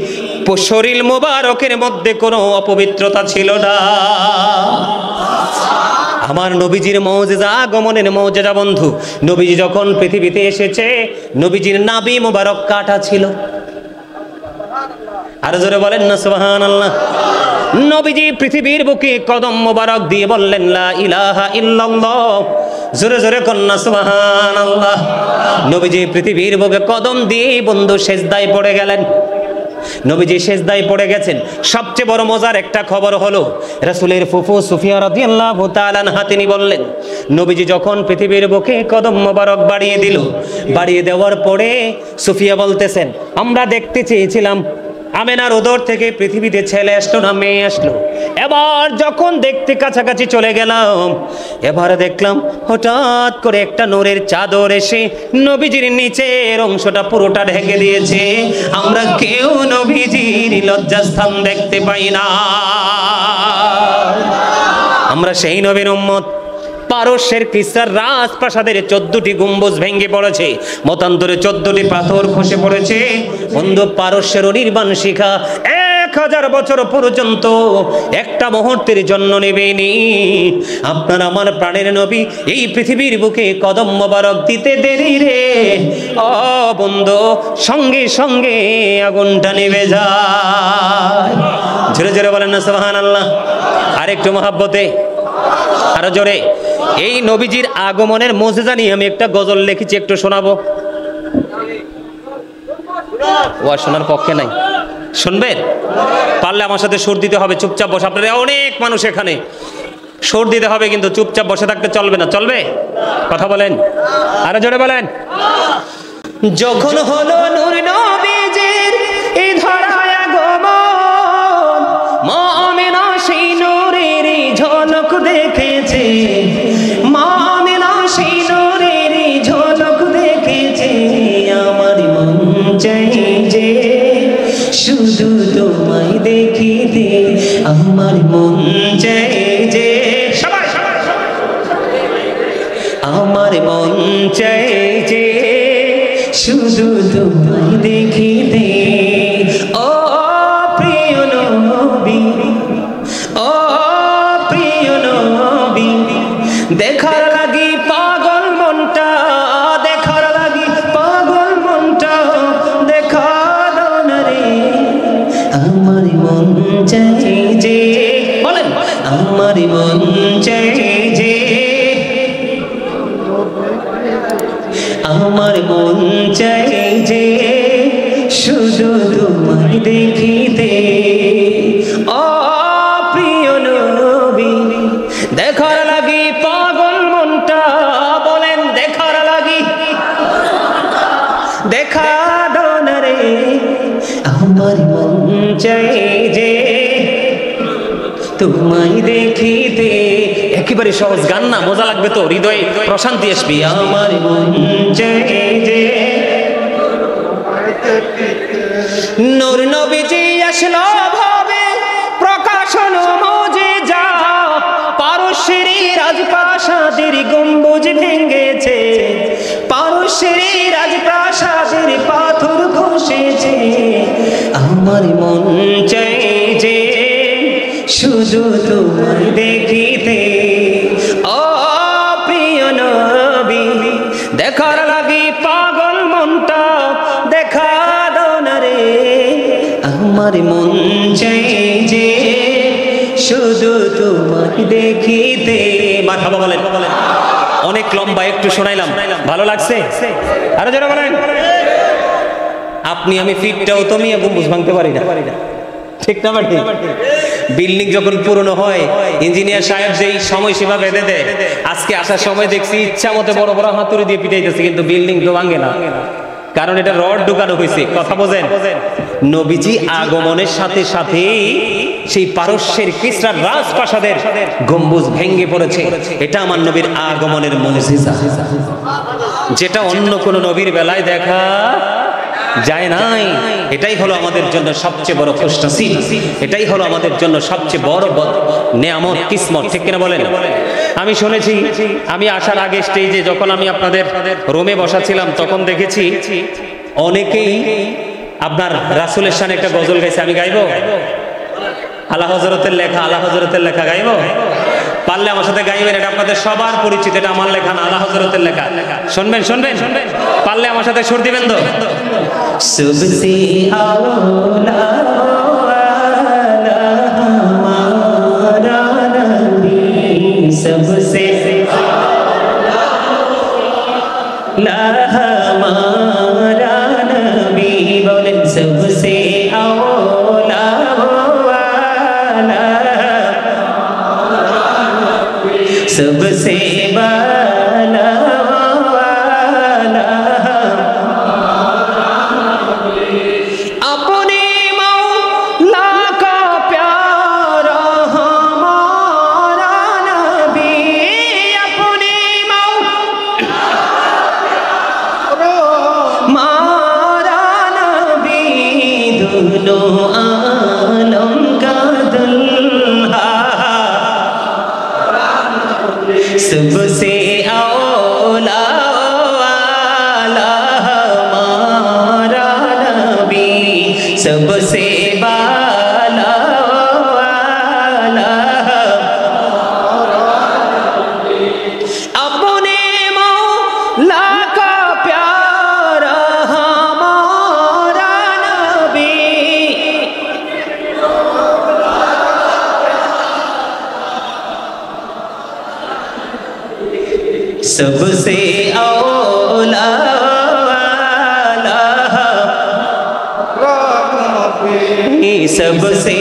শরীর মোবারকের মধ্যে কোনো অপবিত্রতা ছিল না। আমার নবীজির মৌজেজা, আগমনের মৌজেজা বন্ধু, নবীজি যখন পৃথিবীতে এসেছে নবীজির নাভি মোবারক কাটা ছিল। আরো জোরে বলেন না সুবহানাল্লাহ। নবীজি পৃথিবীর বুকে কদম মোবারক দিয়ে বললেন লা ইলাহা ইল্লাল্লাহ, জোরে জোরে কন্না সুবহানাল্লাহ। নবীজি পৃথিবীর বুকে কদম দিয়ে বন্ধু সেজদায় পড়ে গেলেন। নবীজি সেজদায় পড়ে গেছেন। সবচেয়ে বড় মজার একটা খবর হলো, রাসূলের ফুফু সুফিয়া রাদিয়াল্লাহু তাআলা আনহা তিনি বললেন, নবীজি যখন পৃথিবীর বুকে কদম মোবারক বাড়িয়ে দিল, বাড়িয়ে দেওয়ার পরে সুফিয়া বলতেছেন, আমরা দেখতে চেয়েছিলাম আমেনার উদর থেকে পৃথিবীতে ছেলে আসলো না মেয়ে আসলো। এবার যখন দেখতে কাছাকাছি চলে গেলাম, এবার দেখলাম হঠাৎ করে একটা নূরের চাদর এসে নবীজির নিচের অংশটা পুরোটা ঢেকে দিয়েছে। আমরা কেউ নবীজির লজ্জাস্থান দেখতে পাই না। আমরা সেই নবীর উম্মত। পারস্যের কিসরার রাজপ্রাসাদের 14টি গম্বুজ ভেঙে পড়েছে, মতান্তরে 14টি পাথর খসে পড়েছে। বন্ধু, পারস্যের নির্মাণ শিখা 1000 বছর পর্যন্ত একটা মুহূর্তের জন্য নেবেনি। আপনার আমার প্রাণের নবী এই পৃথিবীর বুকে কদম মোবারক দিতে দেরি রে ও বন্ধু, সঙ্গে সঙ্গে আগুনটা নেভে যায়। জোরে জোরে বলেন না সুবহানাল্লাহ। আরেকটু মহাব্বতে, আরো জোরে। এই নবীজির আগমনের মুজিজা নিয়ে আমি একটা গজল লিখেছি, একটু শোনাবো। ওয়া শোনার পক্ষে নাই, শুনবেন? পারলে আমার সাথে সুর দিতে হবে, চুপচাপ বসে। আপনারা অনেক মানুষ এখানে, সুর দিতে হবে কিন্তু চুপচাপ বসে থাকতে চলবে না। চলবে? কথা বলেন, আরো জোরে বলেন। যখন হলো নূর নবীজির এই ধরায় আগমন, মা আমিনা সেই নূরের ঝলক দেখেছে, মা আমিনা সেই নূরের ঝলক দেখেছে। আমার মন চাই যে শুধু তোমায় দেখিতে, আমার মন চাই যে, আমার মন চাই যে শুধু তোমায় দেখিতে। ও প্রিয় নবী, ও প্রিয় নবী, দেখার লাগি পাগল মনটা, দেখার লাগি পাগল মনটা, দেখা দাও না রে। আমার মন চাই যে, বলেন, আমার মন চাই যে, আমার মন চাই যে শুধু তোমায় দেখিতে। ও প্রিয় নবী, দেখার লাগি পাগল মনটা, বলেন দেখার লাগি, দেখা দাও না রে। আমার মন চাই যে তোমায় দেখিতে। একেবারে সহজ গান না, মজা লাগবে তো, হৃদয়ে প্রশান্তি আসবে। আমার মন চাই যে, নূর নবীজি আসলো ভাবে প্রকাশন মুজিজা, পারস্যের রাজপ্রাসাদের গম্বুজ ভেঙেছে, পারস্যের রাজপ্রাসাদের পাথর খসেছে। আমার মন চাই যে শুধু তোমায় দেখিতে। ও প্রিয় নবী, দেখার লাগি পাগল মনটা, দেখা দাও না রে। আমার মন চাই যে শুধু তোমায় দেখিতে। মারহাবা বলেন। অনেক লম্বা, একটু শোনাইলাম, ভালো লাগছে? আরো যারা বলেন। আপনি আমি ফিটটাও তো মিয়া গম্বুজ ভাঙতে পারি না, ঠিক না? ঠিক। বিল্ডিং যখন পুরনো হয় ইঞ্জিনিয়ার সাহেব যেই সময়সীমা বেঁধে দেয়, আজকে আসার সময় দেখছি ইচ্ছা মতো বড় বড় হাতুড়ি দিয়ে পিটাইতেছে, কিন্তু বিল্ডিং তো ভাঙে না, কারণ এটা রড ঢুকানো হয়েছে। কথা বোঝেন? নবীজি আগমনের সাথে সাথে সেই পারস্যের কিসরার রাজপ্রাসাদের গম্বুজ ভেঙে পড়েছে। এটা আমার নবীর আগমনের মুজিজা, যেটা অন্য কোন নবীর বেলায় দেখা যায় নাই। এটাই হলো আমাদের জন্য সবচেয়ে বড় খুশনসিব, এটাই হলো আমাদের জন্য সবচেয়ে বড় নেয়ামত, কিসমত, ঠিক কিনা বলেন? আমি শুনেছি, আমি আসার আগে স্টেজে যখন আমি আপনাদের রুমে বসাছিলাম তখন দেখেছি অনেকেই আপনার রাসূলের শানে একটা গজল গাইছে। আমি গাইবো? আলা হযরতের লেখা, আলা হযরতের লেখা গাইবো? পারলে আমার সাথে গাইবেন, এটা আপনাদের সবার পরিচিত, এটা আমার লেখা না, আলা হযরতের লেখা। শুনবেন শুনবেন পারলে আমার সাথে সুর দিবেন তো? সুবসে আওলা হামারা নবী, সুবসে আওলা হামারা নবী, বলেন সুবসে আওলা सबसे बाला वाला अपने मौला का प्यारा हमारा नबी, अपने मौला नबी, दोनों आलम का दुल्हा, सबसे औला वाला हमारा नबी, सबसे बाला वाला, अपने मौला का प्यारा हमारा नबी, सबसे औला वाला, सबसे